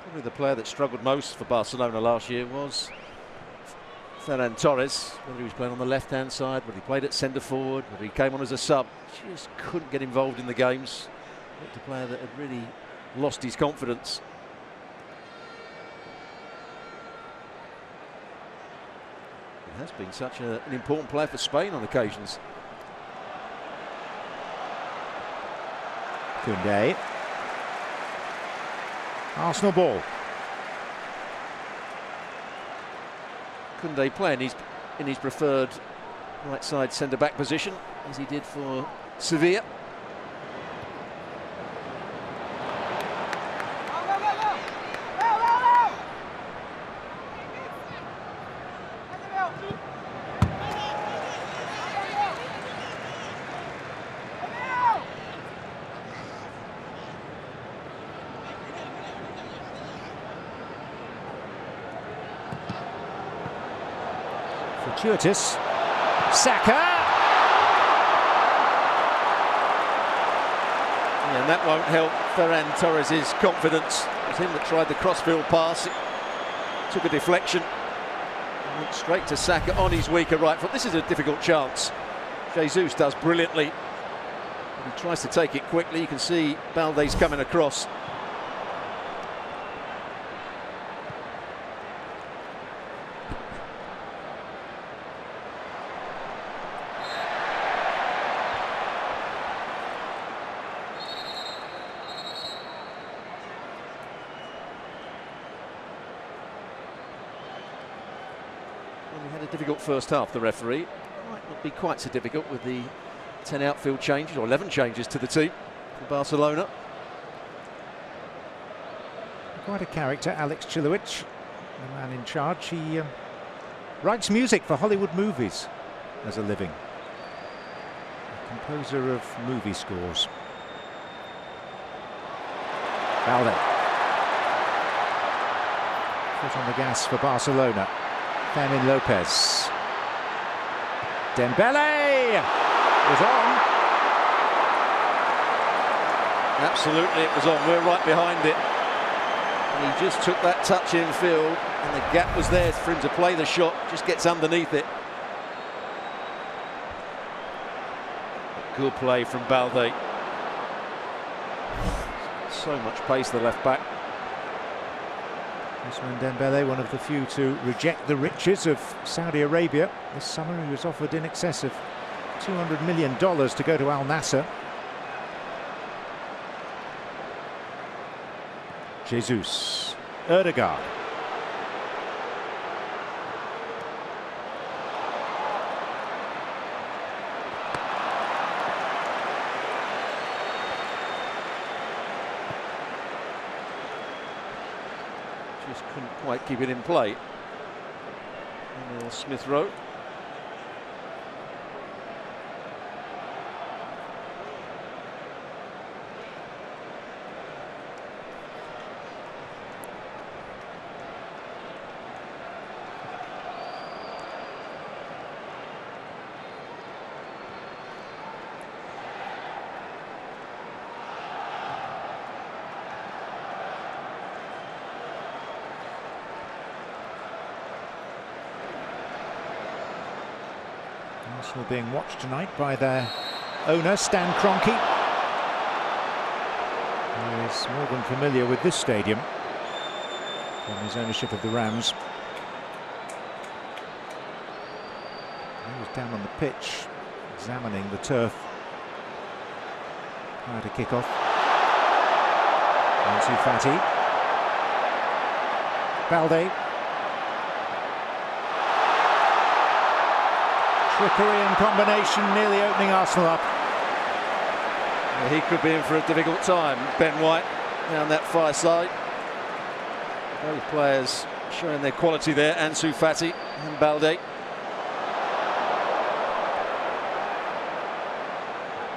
Probably the player that struggled most for Barcelona last year was Ferran Torres. Whether he was playing on the left-hand side, whether he played at centre forward, whether he came on as a sub, just couldn't get involved in the games. Looked a player that had really lost his confidence. He has been such an important player for Spain on occasions. Koundé. Arsenal ball. Koundé playing in his preferred right side centre-back position, as he did for Sevilla. Fortuitous. Saka. Yeah, and that won't help Ferran Torres' confidence. It was him that tried the crossfield pass. It took a deflection. Went straight to Saka on his weaker right foot. This is a difficult chance. Jesus does brilliantly. He tries to take it quickly. You can see Balde's coming across. We had a difficult first half, the referee. Might not be quite so difficult with the 10 outfield changes, or 11 changes to the team for Barcelona. Quite a character, Alex Chilowicz, the man in charge. He writes music for Hollywood movies as a living. A composer of movie scores. Balde. Foot on the gas for Barcelona. Fermin Lopez. Dembele was on. Absolutely, it was on. We're right behind it. And he just took that touch in field, and the gap was there for him to play the shot. Just gets underneath it. Good play from Balde. So much pace, the left back. Ousmane Dembele, one of the few to reject the riches of Saudi Arabia. This summer he was offered in excess of $200 million to go to Al Nassr. Jesus. Ødegaard. Just couldn't quite keep it in play. Smith Rowe. Arsenal being watched tonight by their owner, Stan Kroenke, who is more than familiar with this stadium from his ownership of the Rams. He was down on the pitch, examining the turf Prior to kick-off. Ansu Fati. Balde. Trickery and combination nearly opening Arsenal up. Yeah, he could be in for a difficult time. Ben White down that far side. Both players showing their quality there, Ansu Fati and Balde.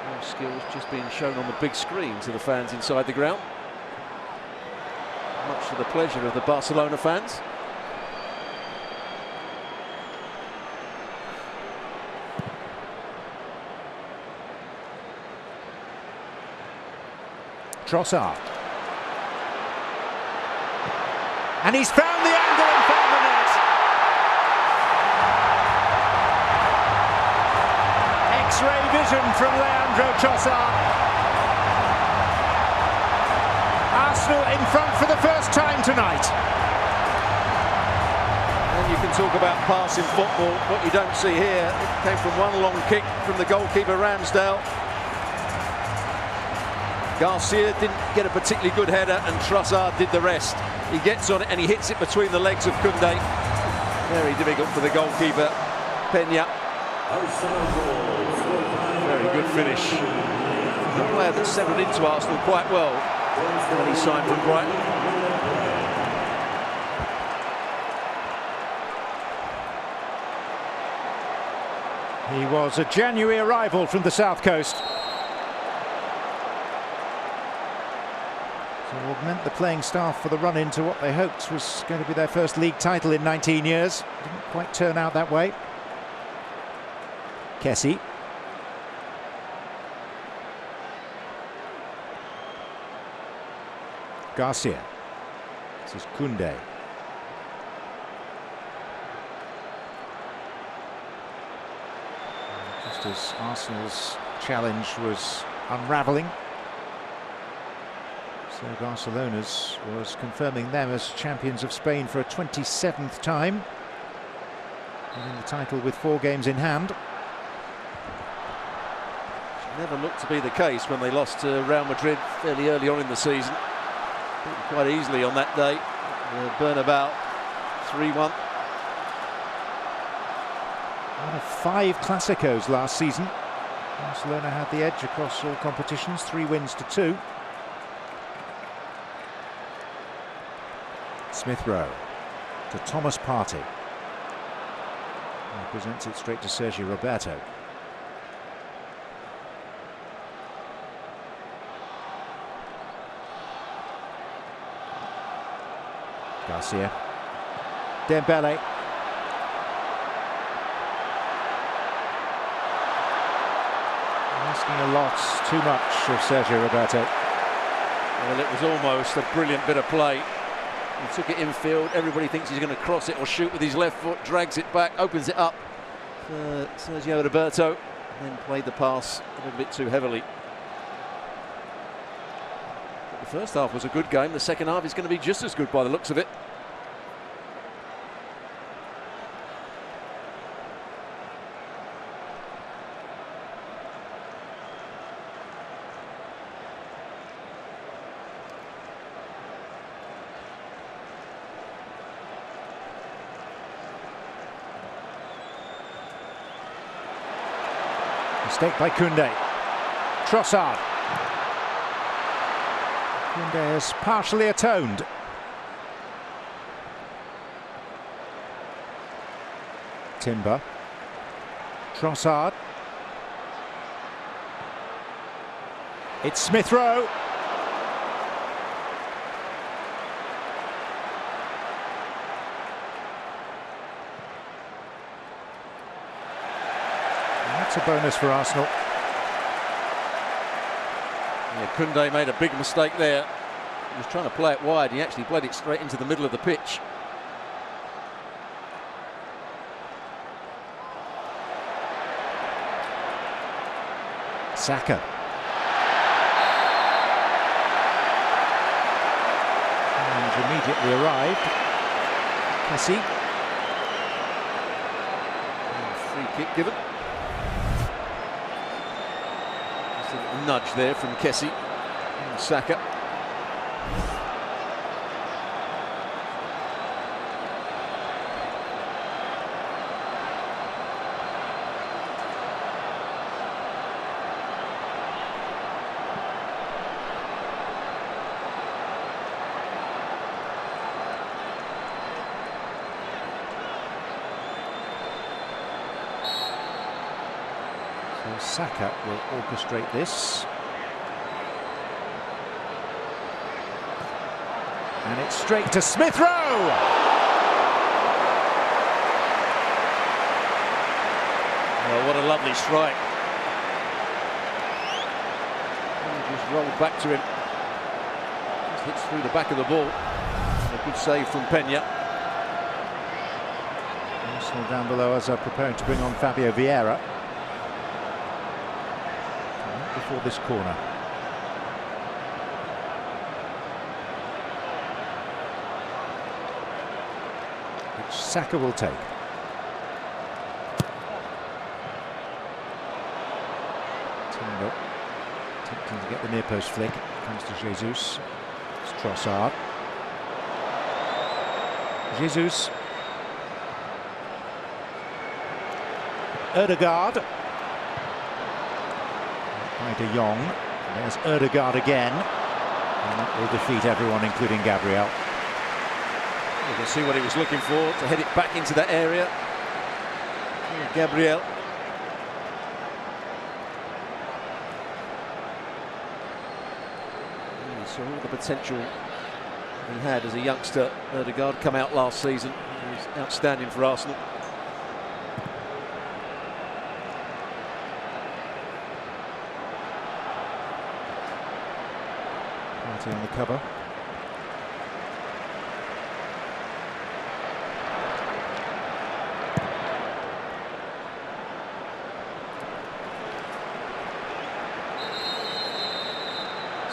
Those skills just being shown on the big screen to the fans inside the ground. Much to the pleasure of the Barcelona fans. Trossard. And he's found the angle and found the net. X-ray vision from Leandro Trossard. Arsenal in front for the first time tonight. And you can talk about passing football. What you don't see here, it came from one long kick from the goalkeeper Ramsdale. Garcia didn't get a particularly good header and Trossard did the rest. He gets on it and he hits it between the legs of Koundé. Very difficult for the goalkeeper, Peña. Very good finish. The player that settled into Arsenal quite well when he signed from Brighton. He was a January arrival from the South Coast. To augment the playing staff for the run into what they hoped was going to be their first league title in 19 years. Didn't quite turn out that way. Kessie. Garcia. This is Koundé. Just as Arsenal's challenge was unravelling, so Barcelona's was confirming them as champions of Spain for a 27th time, winning the title with 4 games in hand. Never looked to be the case when they lost to Real Madrid fairly early on in the season. Beaten quite easily on that day. Bernabeu 3-1. One of 5 Clásicos last season. Barcelona had the edge across all competitions, 3 wins to 2. Smith Rowe to Thomas Partey. He presents it straight to Sergio Roberto. Garcia. Dembele. Asking a lot, too much of Sergio Roberto. Well, it was almost a brilliant bit of play. He took it infield. Everybody thinks he's going to cross it or shoot with his left foot. Drags it back, opens it up for Sergio Roberto, and then played the pass a little bit too heavily. But the first half was a good game. The second half is going to be just as good by the looks of it. Mistake by Koundé. Trossard. Koundé has partially atoned. Timber. Trossard. It's Smith Rowe. That's a bonus for Arsenal. Yeah, Koundé made a big mistake there. He was trying to play it wide. He actually played it straight into the middle of the pitch. Saka. And immediately arrived. Kessie. Free kick given. A nudge there from Kessie and Saka. Saka will orchestrate this. And it's straight to Smith Rowe! Well, what a lovely strike. He just rolled back to him. Just hits through the back of the ball. And a good save from Peña. Arsenal down below as are preparing to bring on Fabio Vieira. Before this corner. Which Saka will take. Timber attempting to get the near post flick. Comes to Jesus. It's Trossard. Jesus. Ødegaard. By De Jong. There's Ødegaard again. And that will defeat everyone, including Gabriel. You can see what he was looking for, to head it back into that area. Gabriel. You saw all the potential he had as a youngster. Ødegaard come out last season. He was outstanding for Arsenal. On the cover.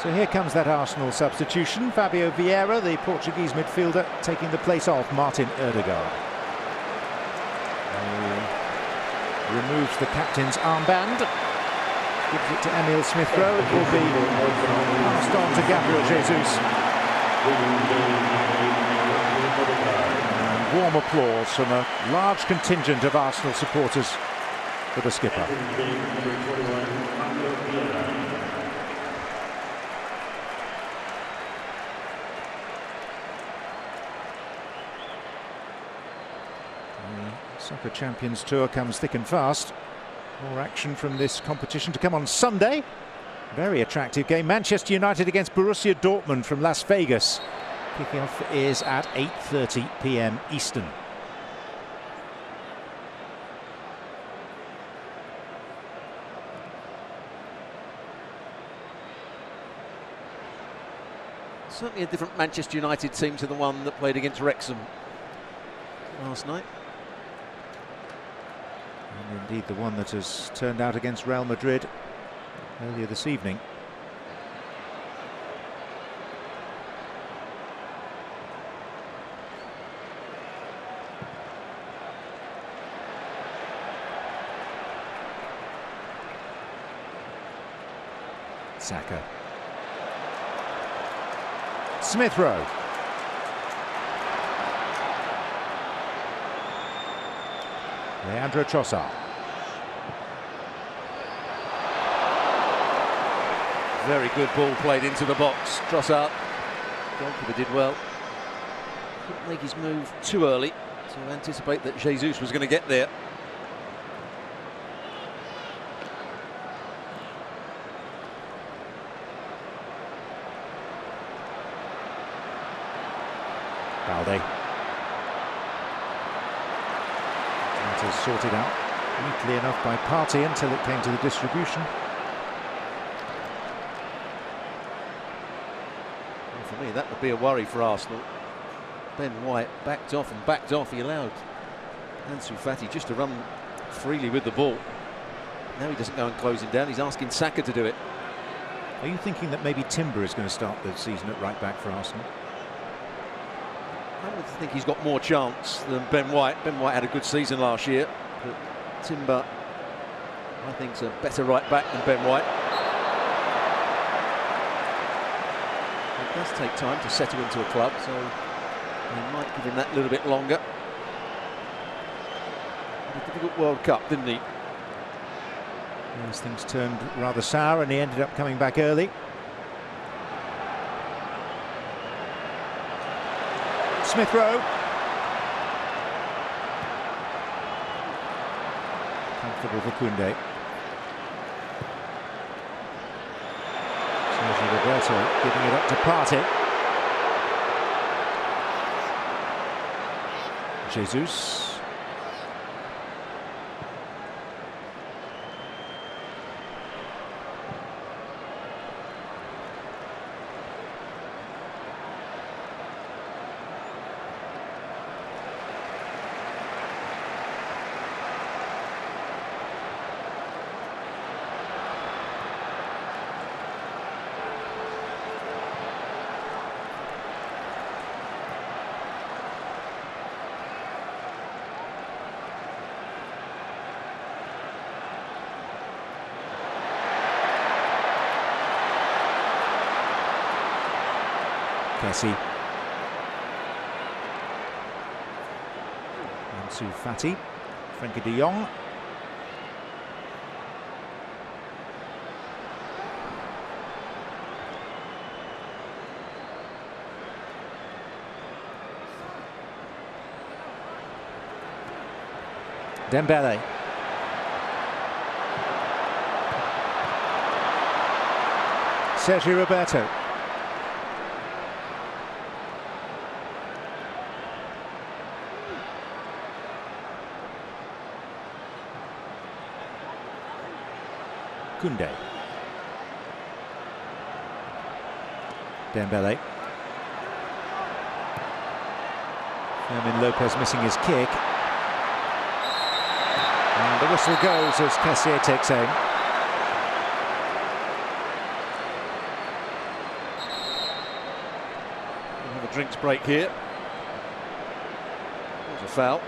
So here comes that Arsenal substitution. Fabio Vieira, the Portuguese midfielder, taking the place of Martin Ødegaard. Removes the captain's armband. Gives it to Emil Smith Rowe. It will be passed on to Gabriel Jesus. And warm applause from a large contingent of Arsenal supporters for the skipper. The Soccer Champions Tour comes thick and fast. More action from this competition to come on Sunday. Very attractive game. Manchester United against Borussia Dortmund from Las Vegas. Kickoff is at 8:30 p.m. Eastern. Certainly a different Manchester United team to the one that played against Wrexham last night. And indeed the one that has turned out against Real Madrid earlier this evening. Saka. Smith Rowe. Leandro Trossard. Very good ball played into the box. Trossard, goalkeeper did well. Couldn't make his move too early to anticipate that Jesus was going to get there. Balde. That is sorted out neatly enough by Partey until it came to the distribution. Well, for me, that would be a worry for Arsenal. Ben White backed off and backed off. He allowed Ansu Fati just to run freely with the ball. Now he doesn't go and close him down. He's asking Saka to do it. Are you thinking that maybe Timber is going to start the season at right back for Arsenal? I would think he's got more chance than Ben White. Ben White had a good season last year, but Timber, I think, is a better right back than Ben White. It does take time to settle into a club, so they might give him that little bit longer. Had a difficult World Cup, didn't he? Yes, things turned rather sour and he ended up coming back early. Smith Rowe. Comfortable for Koundé. Sergio Roberto giving it up to Partey. Jesus. Kessie. Ansu Fati. Frenkie de Jong. Dembele. Sergio Roberto. Koundé. Dembele. Fermin Lopez missing his kick. And the whistle goes as Kessie takes aim. We'll have a drinks break here. There's a foul.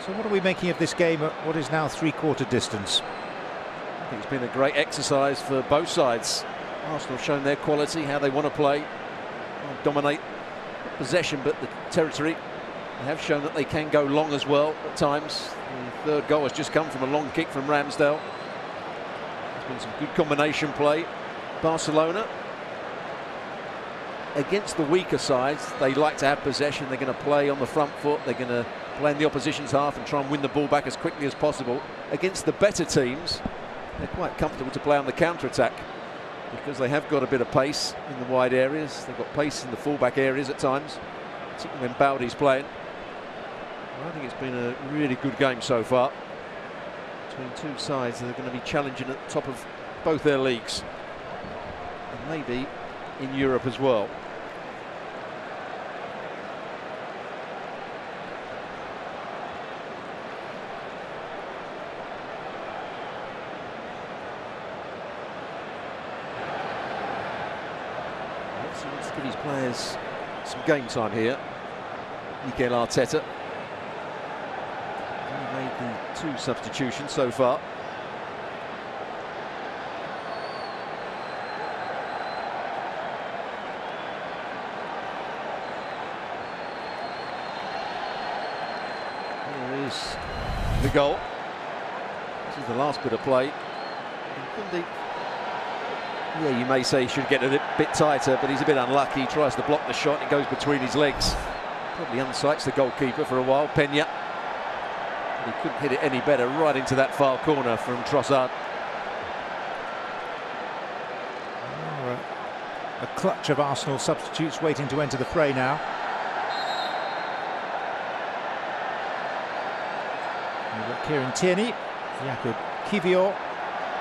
So what are we making of this game at what is now three-quarter distance? I think it's been a great exercise for both sides. Arsenal have shown their quality, how they want to play, dominate possession, but the territory. They have shown that they can go long as well at times. The third goal has just come from a long kick from Ramsdale. There's been some good combination play. Barcelona, against the weaker sides, they like to have possession. They're going to play on the front foot. They're going to play in the opposition's half and try and win the ball back as quickly as possible. Against the better teams, they're quite comfortable to play on the counter-attack because they have got a bit of pace in the wide areas. They've got pace in the full-back areas at times, particularly when Baldi's playing. Well, I think it's been a really good game so far between two sides that are going to be challenging at the top of both their leagues and maybe in Europe as well. He wants to give his players some game time here. Mikel Arteta. He made the two substitutions so far. Here is the goal. This is the last bit of play. Yeah, you may say he should get a bit tighter, but he's a bit unlucky. He tries to block the shot, it goes between his legs. Probably unsights the goalkeeper for a while, Peña. But he couldn't hit it any better, right into that far corner from Trossard. A clutch of Arsenal substitutes waiting to enter the fray now. We've got Kieran Tierney, Jakub Kiwior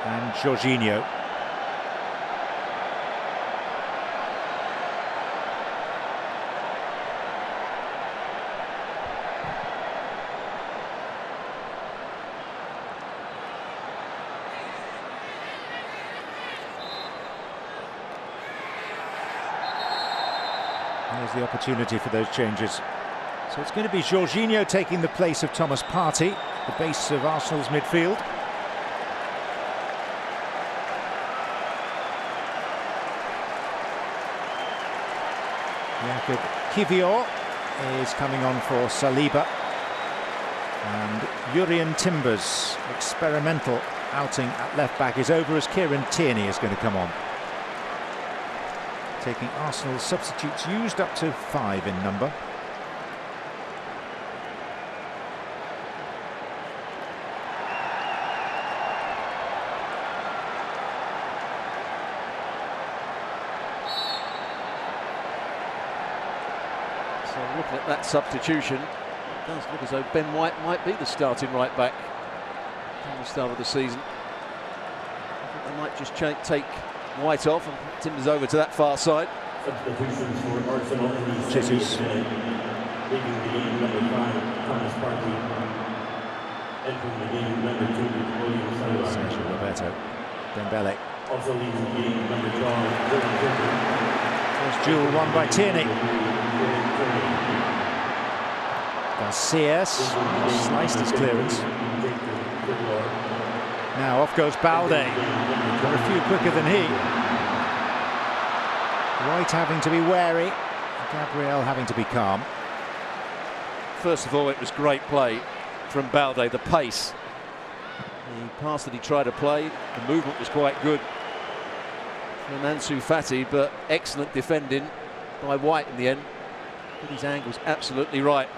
and Jorginho. There's the opportunity for those changes. So it's going to be Jorginho taking the place of Thomas Partey, the base of Arsenal's midfield. Jakob Kivior is coming on for Saliba. And Jurrien Timber's experimental outing at left-back is over as Kieran Tierney is going to come on. Taking Arsenal's substitutes used up to 5 in number. So looking at that substitution, it does look as though Ben White might be the starting right back from the start of the season. I think they might just take White off and put Timbers over to that far side. Substitutions for Arsenal in the Jesus. leading the game, number 5, Thomas Partey. Entering the game, number 2, William Saliba. Sergio Roberto. Dembele. Also leading the game, number 12, Jordan Pickford. First duel won by Tierney. Garcia sliced his clearance. Now off goes Balde. They're a few quicker than he. White having to be wary. Gabriel having to be calm. First of all, it was great play from Balde, the pace. The pass that he tried to play, the movement was quite good from Ansu Fati, but excellent defending by White in the end. But his angle's absolutely right.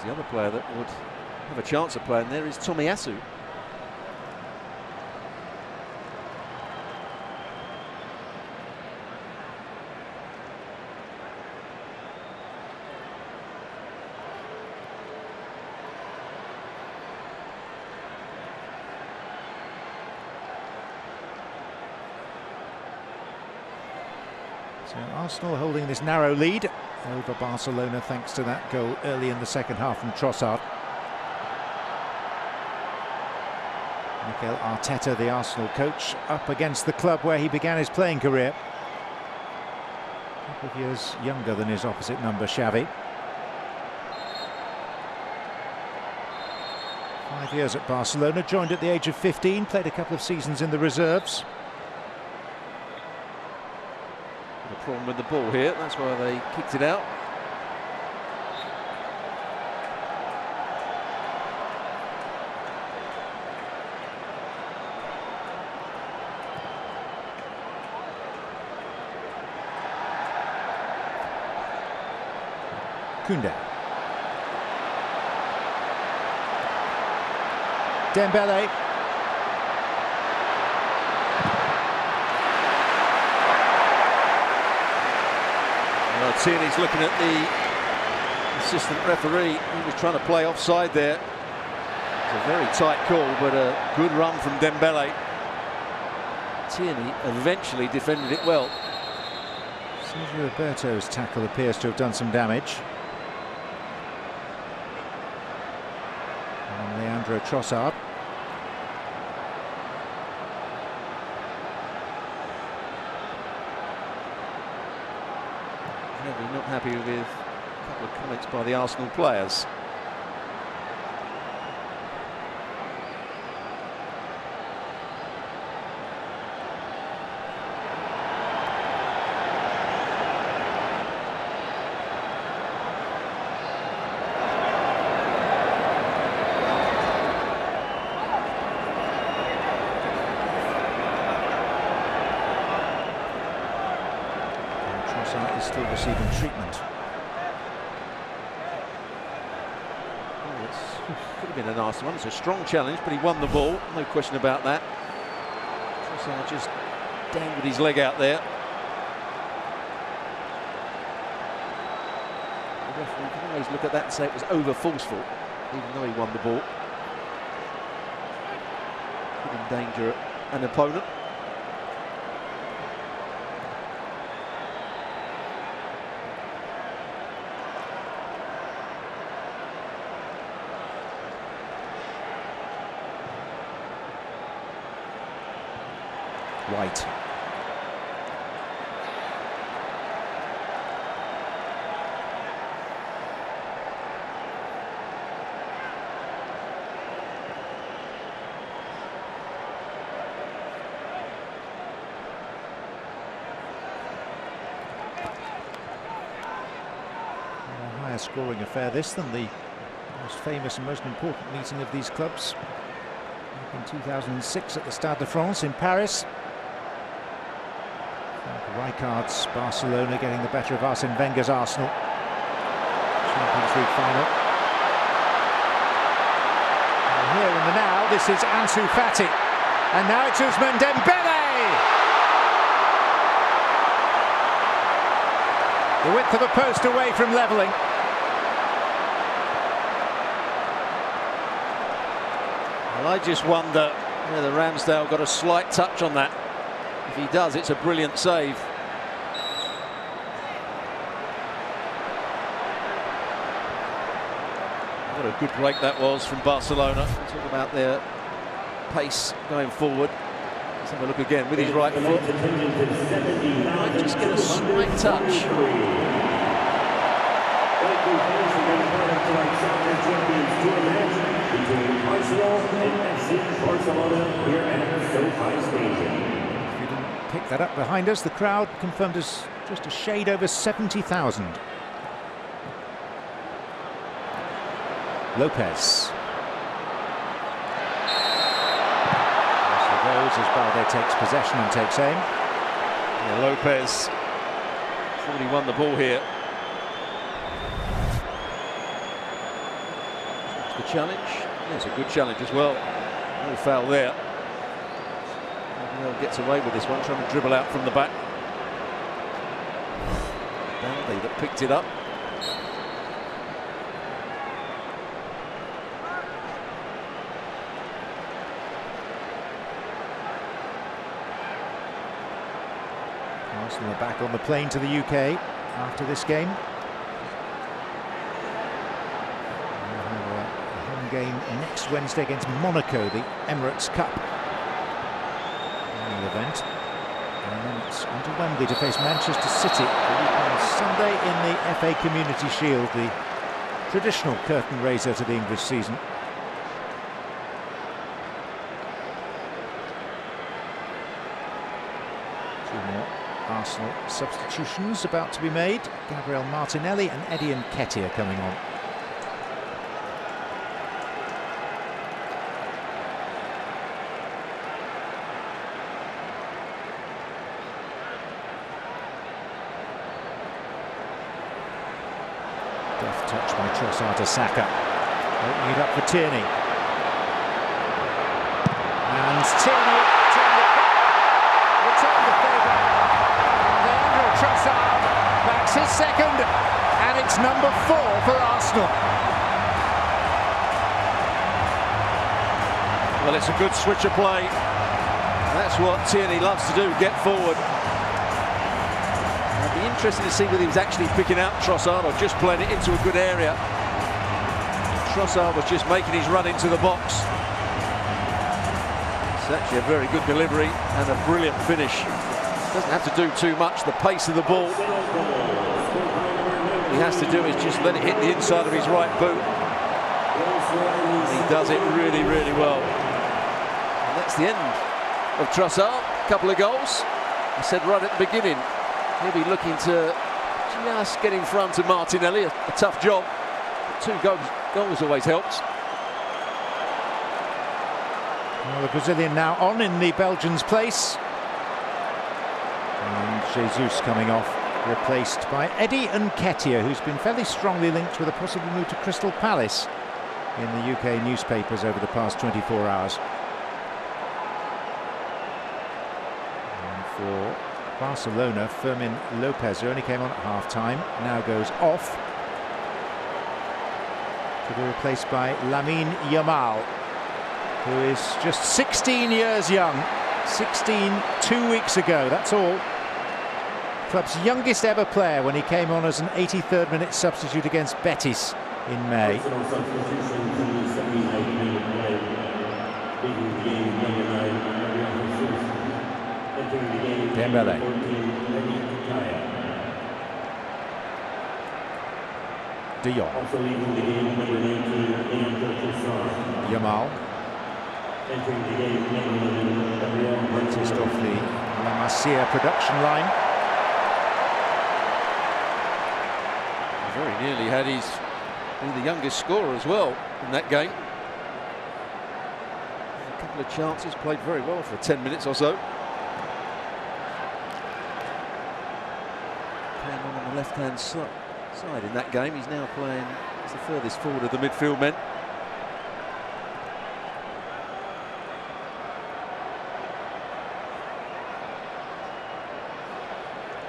The other player that would have a chance of playing there is Tomiyasu. So Arsenal holding this narrow lead over Barcelona thanks to that goal early in the second half from Trossard. Mikel Arteta, the Arsenal coach, up against the club where he began his playing career. A couple of years younger than his opposite number, Xavi. 5 years at Barcelona, joined at the age of 15, played a couple of seasons in the reserves. The problem with the ball here, that's why they kicked it out. Koundé. Dembele. Well, Tierney's looking at the assistant referee. He was trying to play offside there. It's a very tight call, but a good run from Dembele. Tierney eventually defended it well. Sergio Roberto's tackle appears to have done some damage. And Leandro Trossard. Maybe not happy with a couple of comments by the Arsenal players. Is still receiving treatment. Oh, it could have been a nasty one. It's a strong challenge, but he won the ball, no question about that. Trossard just dangled his leg out there. The referee can always look at that and say it was over forceful, even though he won the ball. Could endanger an opponent. White. scoring affair this than the most famous and most important meeting of these clubs in 2006 at the Stade de France in Paris. Rijkaard's Barcelona getting the better of Arsene Wenger's Arsenal. Champions League final. And here in the now, this is Ansu Fati. And now it's Ousmane Dembele! The width of the post away from levelling. Well, I just wonder whether Ramsdale got a slight touch on that. If he does, it's a brilliant save. What a good break that was from Barcelona. We'll talk about their pace going forward. Let's have a look again with his right foot. Might just get a slight touch. Between Arsenal and FC Barcelona here at SoFi Stadium. If you didn't pick that up behind us, the crowd confirmed as just a shade over 70,000. Lopez. As goes as Balde takes possession and takes aim. Yeah, Lopez thought he won the ball here. The challenge. Yeah, it's a good challenge as well. No foul there. Maybe gets away with this one, trying to dribble out from the back. Balde that picked it up. Arsenal are back on the plane to the UK after this game. Game next Wednesday against Monaco, the Emirates Cup event, and then it's on to Wembley to face Manchester City on Sunday in the FA Community Shield, the traditional curtain raiser to the English season. Two more Arsenal substitutions about to be made. Gabriel Martinelli and Eddie Nketiah coming on. Deft touch by Trossard to Saka. Opening it up for Tierney. And Tierney returned the favour. Leandro Trossard backs his second, and it's number 4 for Arsenal. Well, it's a good switch of play. That's what Tierney loves to do, get forward. It'd be interesting to see whether he was actually picking out Trossard or just playing it into a good area. Trossard was just making his run into the box. It's actually a very good delivery and a brilliant finish. Doesn't have to do too much. The pace of the ball, all he has to do is just let it hit the inside of his right boot. He does it really, really well. And that's the end of Trossard. A couple of goals. I said right at the beginning, he'll be looking to just get in front of Martinelli. A tough job. But 2 goals always helps. Well, the Brazilian now on in the Belgians' place. And Jesus coming off, replaced by Eddie Nketiah, who's been fairly strongly linked with a possible move to Crystal Palace in the UK newspapers over the past 24 hours. And for Barcelona, Fermin Lopez, who only came on at half-time, now goes off to be replaced by Lamine Yamal, who is just 16 years young. 16 2 weeks ago, that's all. Club's youngest ever player when he came on as an 83rd minute substitute against Betis in May. Dembele. De Jong. Yamal. Latest off the La Masia production line. Very nearly had his He's the youngest scorer as well in that game. A couple of chances, played very well for 10 minutes or so. Playing on the left-hand side in that game. He's now playing as the furthest forward of the midfield men.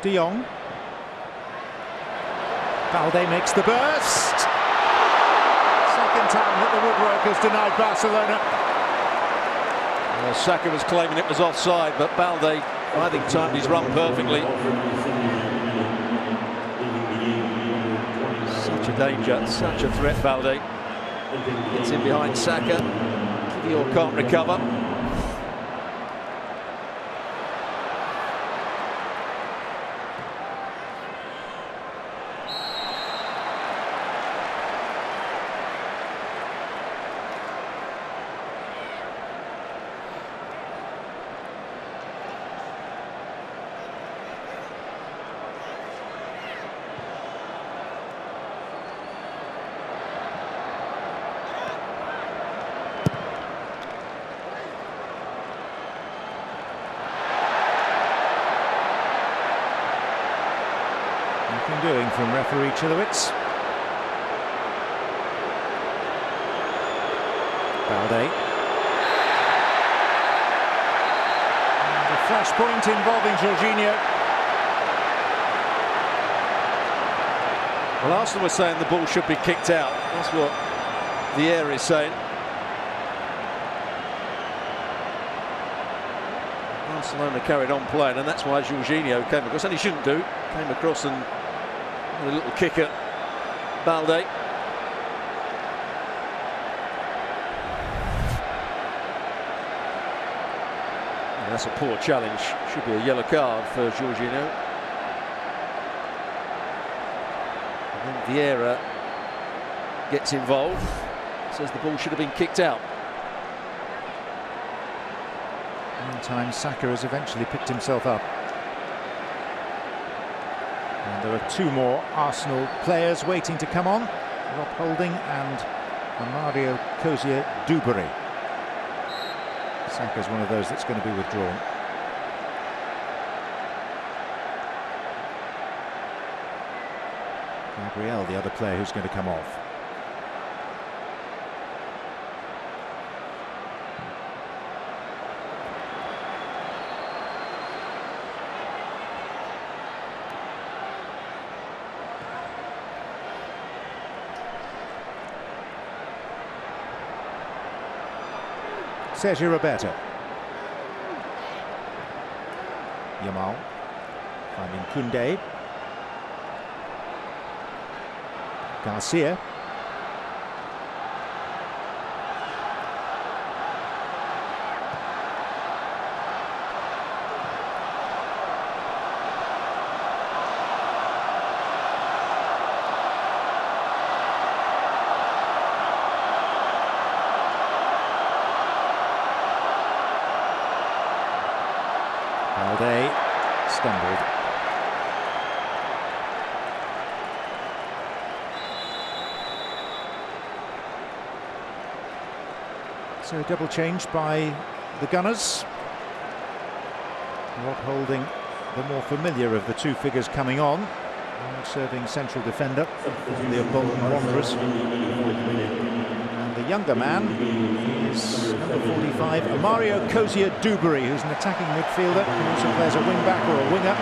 De Jong. Balde makes the burst. Second time that the woodwork has denied Barcelona. Well, Saka was claiming it was offside, but Balde, I think, timed his run perfectly. Such a danger, such a threat, Balde. Gets in behind Saka. Kivior can't recover. Nothing doing from referee Chilowitz. Balde. And a flashpoint involving Jorginho. Well, Arsenal was saying the ball should be kicked out. That's what the air is saying. Barcelona carried on playing, and that's why Jorginho came across, and he shouldn't do. Came across and a little kick at Balde. And that's a poor challenge. Should be a yellow card for Jorginho. And then Vieira gets involved. Says the ball should have been kicked out. Meantime, Saka has eventually picked himself up. And there are two more Arsenal players waiting to come on. Rob Holding and Mario Cozier-Duberry. Saka's one of those that's going to be withdrawn. Gabriel, the other player who's going to come off. Sergio Roberto. Yamal finding Koundé. Garcia. Balde stumbled. So double change by the Gunners. Rob Holding, the more familiar of the two figures coming on, serving central defender for the Bolton Wanderers. And the younger man is number 45, Mario Cozier-Duberry, who's an attacking midfielder who also plays a wing-back or a winger.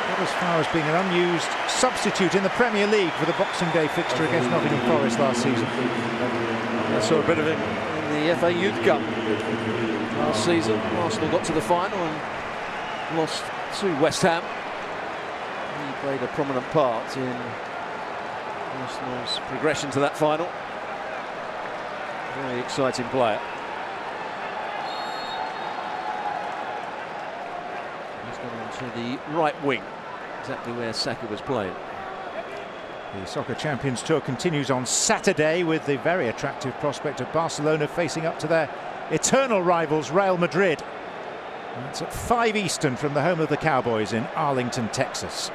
Got as far as being an unused substitute in the Premier League for the Boxing Day fixture against Nottingham Forest last season. I saw a bit of him in the FA Youth Cup last season. Arsenal got to the final and lost to West Ham. He played a prominent part in Arsenal's progression to that final. Very exciting player. He's gone on to the right wing, exactly where Saka was playing. The Soccer Champions Tour continues on Saturday with the very attractive prospect of Barcelona facing up to their eternal rivals Real Madrid. And that's at 5 Eastern from the home of the Cowboys in Arlington, Texas.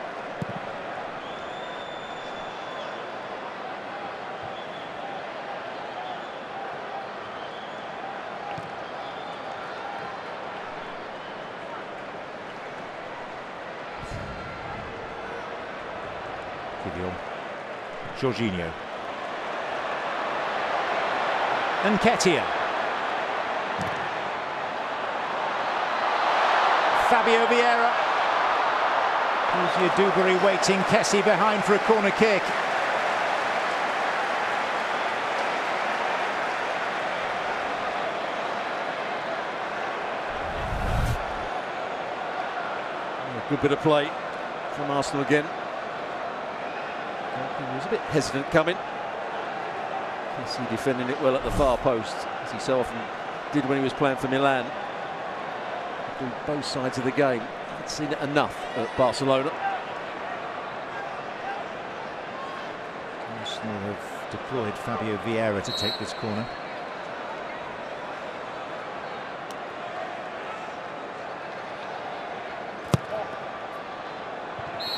Jorginho. And Nketiah. Fabio Vieira. Here's Dewberry waiting. Kessie behind for a corner kick. Good bit of play from Arsenal again. He was a bit hesitant coming. Kessie defending it well at the far post, as he so often did when he was playing for Milan. Do both sides of the game. I've seen it enough at Barcelona. Arsenal have deployed Fabio Vieira to take this corner.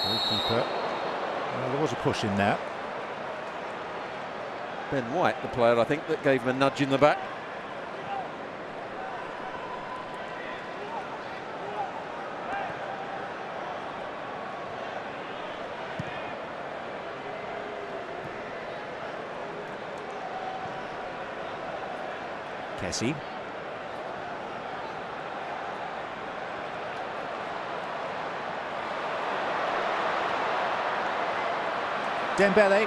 Goalkeeper. Well, there was a push in there. Ben White, the player, I think, that gave him a nudge in the back. Kessie. Dembele.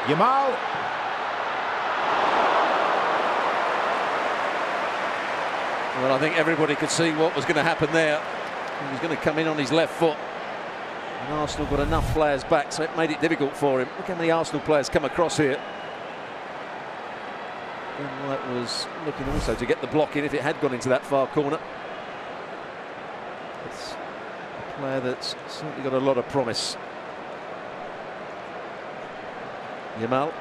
Yamal. Well, I think everybody could see what was going to happen there. He was going to come in on his left foot. And Arsenal got enough players back, so it made it difficult for him. Look how many Arsenal players come across here. Ben White was looking also to get the block in if it had gone into that far corner. It's a player that's certainly got a lot of promise. Yamal.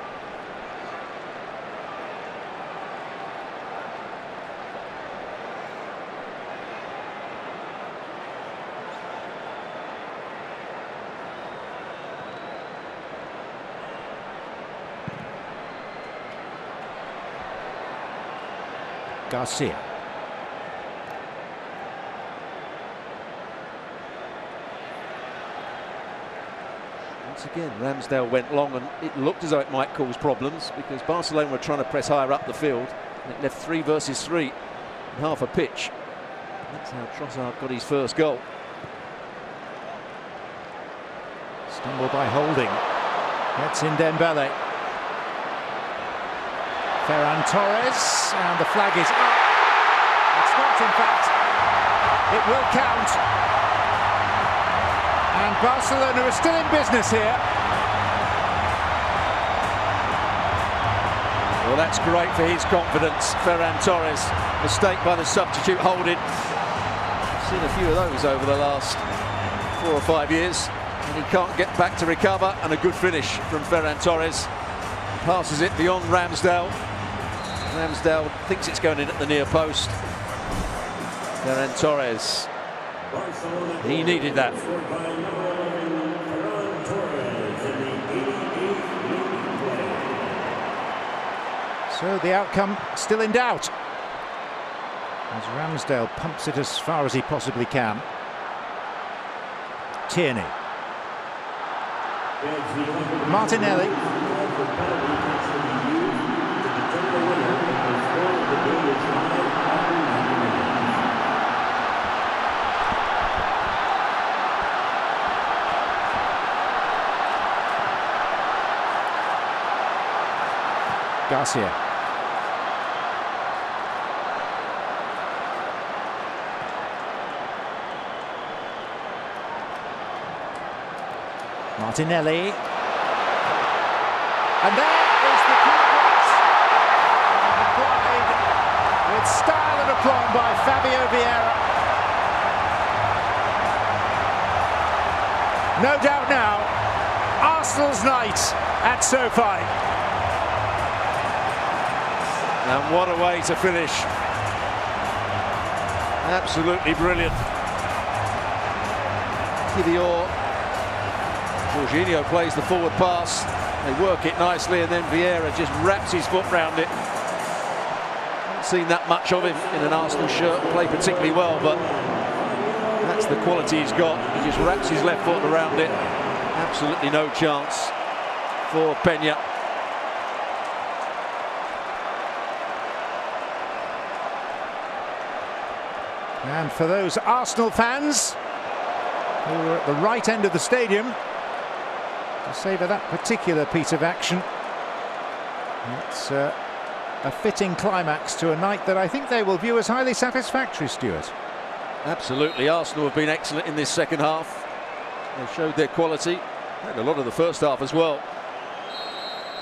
Garcia. Once again, Ramsdale went long, and it looked as though it might cause problems because Barcelona were trying to press higher up the field, and it left 3 versus 3 in half a pitch. That's how Trossard got his first goal. Stumble by Holding. Gets in Dembele. Ferran Torres, and the flag is up. It's not, in fact. It will count. And Barcelona are still in business here. Well, that's great for his confidence, Ferran Torres. Mistake by the substitute Holding. I've seen a few of those over the last 4 or 5 years. And he can't get back to recover, and a good finish from Ferran Torres. Passes it beyond Ramsdale. Ramsdale thinks it's going in at the near post. Ferran Torres. He needed that. So the outcome still in doubt, as Ramsdale pumps it as far as he possibly can. Tierney. Martinelli. Garcia. Martinelli. And there is the clearance. Applied with style and aplomb by Fabio Vieira. No doubt now, Arsenal's night at SoFi. And what a way to finish. Absolutely brilliant. Kivior. Jorginho plays the forward pass. They work it nicely, and then Vieira just wraps his foot round it. Haven't seen that much of him in an Arsenal shirt play particularly well, but that's the quality he's got. He just wraps his left foot around it absolutely no chance for Peña. And for those Arsenal fans who were at the right end of the stadium to savour that particular piece of action, it's a fitting climax to a night that I think they will view as highly satisfactory, Stuart. Absolutely. Arsenal have been excellent in this second half. They showed their quality and a lot of the first half as well.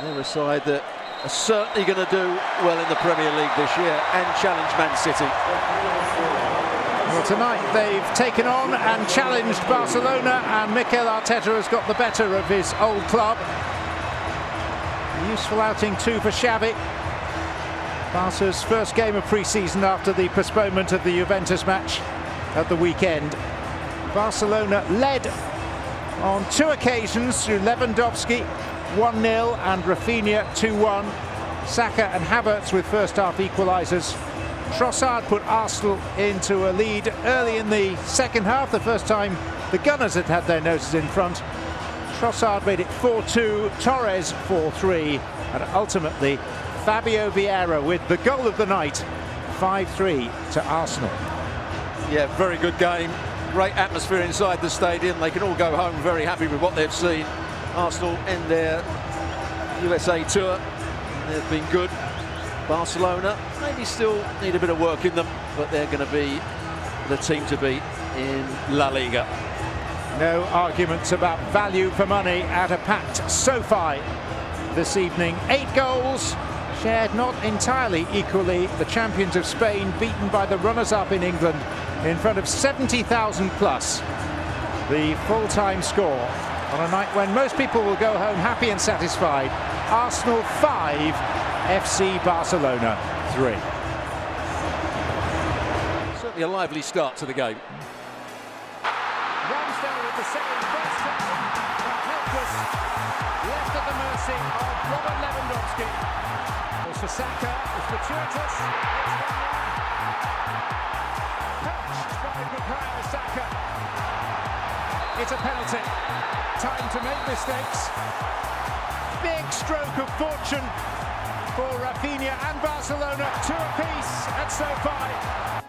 They're a side that are certainly going to do well in the Premier League this year and challenge Man City. Well, tonight they've taken on and challenged Barcelona, and Mikel Arteta has got the better of his old club. A useful outing too for Xavi. Barca's first game of pre-season after the postponement of the Juventus match at the weekend. Barcelona led on 2 occasions through Lewandowski 1-0 and Rafinha 2-1. Saka and Havertz with first half equalisers. Trossard put Arsenal into a lead early in the second half, the first time the Gunners had had their noses in front. Trossard made it 4-2, Torres 4-3, and ultimately Fabio Vieira with the goal of the night, 5-3 to Arsenal. Yeah, very good game. Great atmosphere inside the stadium. They can all go home very happy with what they've seen. Arsenal end their USA tour. They've been good. Barcelona maybe still need a bit of work in them, but they're going to be the team to beat in La Liga. No arguments about value for money at a packed SoFi this evening. 8 goals shared not entirely equally. The champions of Spain beaten by the runners-up in England in front of 70,000 plus. The full-time score on a night when most people will go home happy and satisfied. Arsenal 5, FC Barcelona 3. Certainly a lively start to the game. Ramsdale with the second, first time, but helpless, left at the mercy of Robert Lewandowski. It's for Saka, it's fortuitous, touched by Bukayo Saka. It's a penalty. Time to make mistakes. Big stroke of fortune for Rafinha and Barcelona, 2 apiece at SoFi.